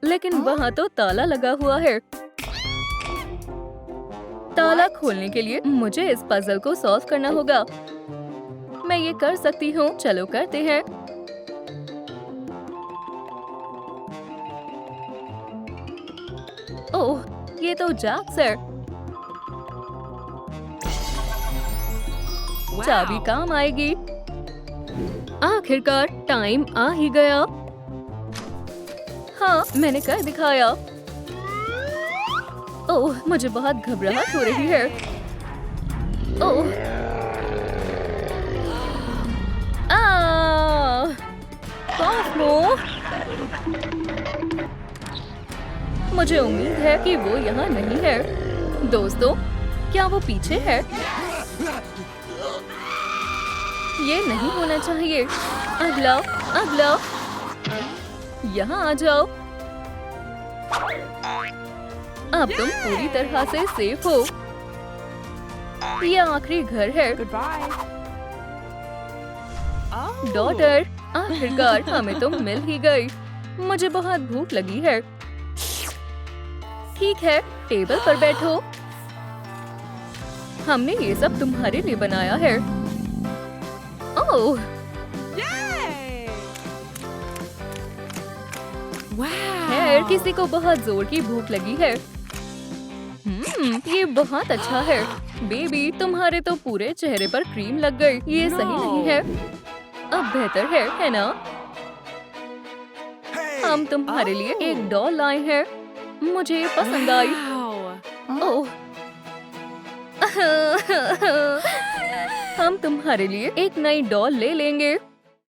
S3: लेकिन वहाँ तो ताला लगा हुआ है। ताला खोलने के लिए मुझे इस पजल को सॉल्व करना होगा। मैं ये कर सकती हूँ। चलो करते हैं। ओह, ये तो जैक्स है। चाबी काम आएगी। आखिरकार टाइम आ ही गया। हाँ, मैंने कर दिखाया। ओह, मुझे बहुत घबराहट हो रही है। ओह, मुझे उम्मीद है कि वो यहाँ नहीं है। दोस्तों, क्या वो पीछे है? ये नहीं होना चाहिए। अगला, अगला। यहाँ आ जाओ। अब तुम पूरी तरह से सेफ हो। ये आखिरी घर है। डॉटर, आखिरकार हमें तुम मिल ही गई। मुझे बहुत भूख लगी है। ठीक है, टेबल पर बैठो। हमने ये सब तुम्हारे लिए बनाया है। ओह, खैर, किसी को बहुत जोर की भूख लगी है। ये बहुत अच्छा है। बेबी, तुम्हारे तो पूरे चेहरे पर क्रीम लग गई। ये सही नहीं है। अब बेहतर है ना? हम तुम्हारे लिए एक डॉल लाए हैं। मुझे ये पसंद आई। ओह, हम तुम्हारे लिए एक नई डॉल ले लेंगे।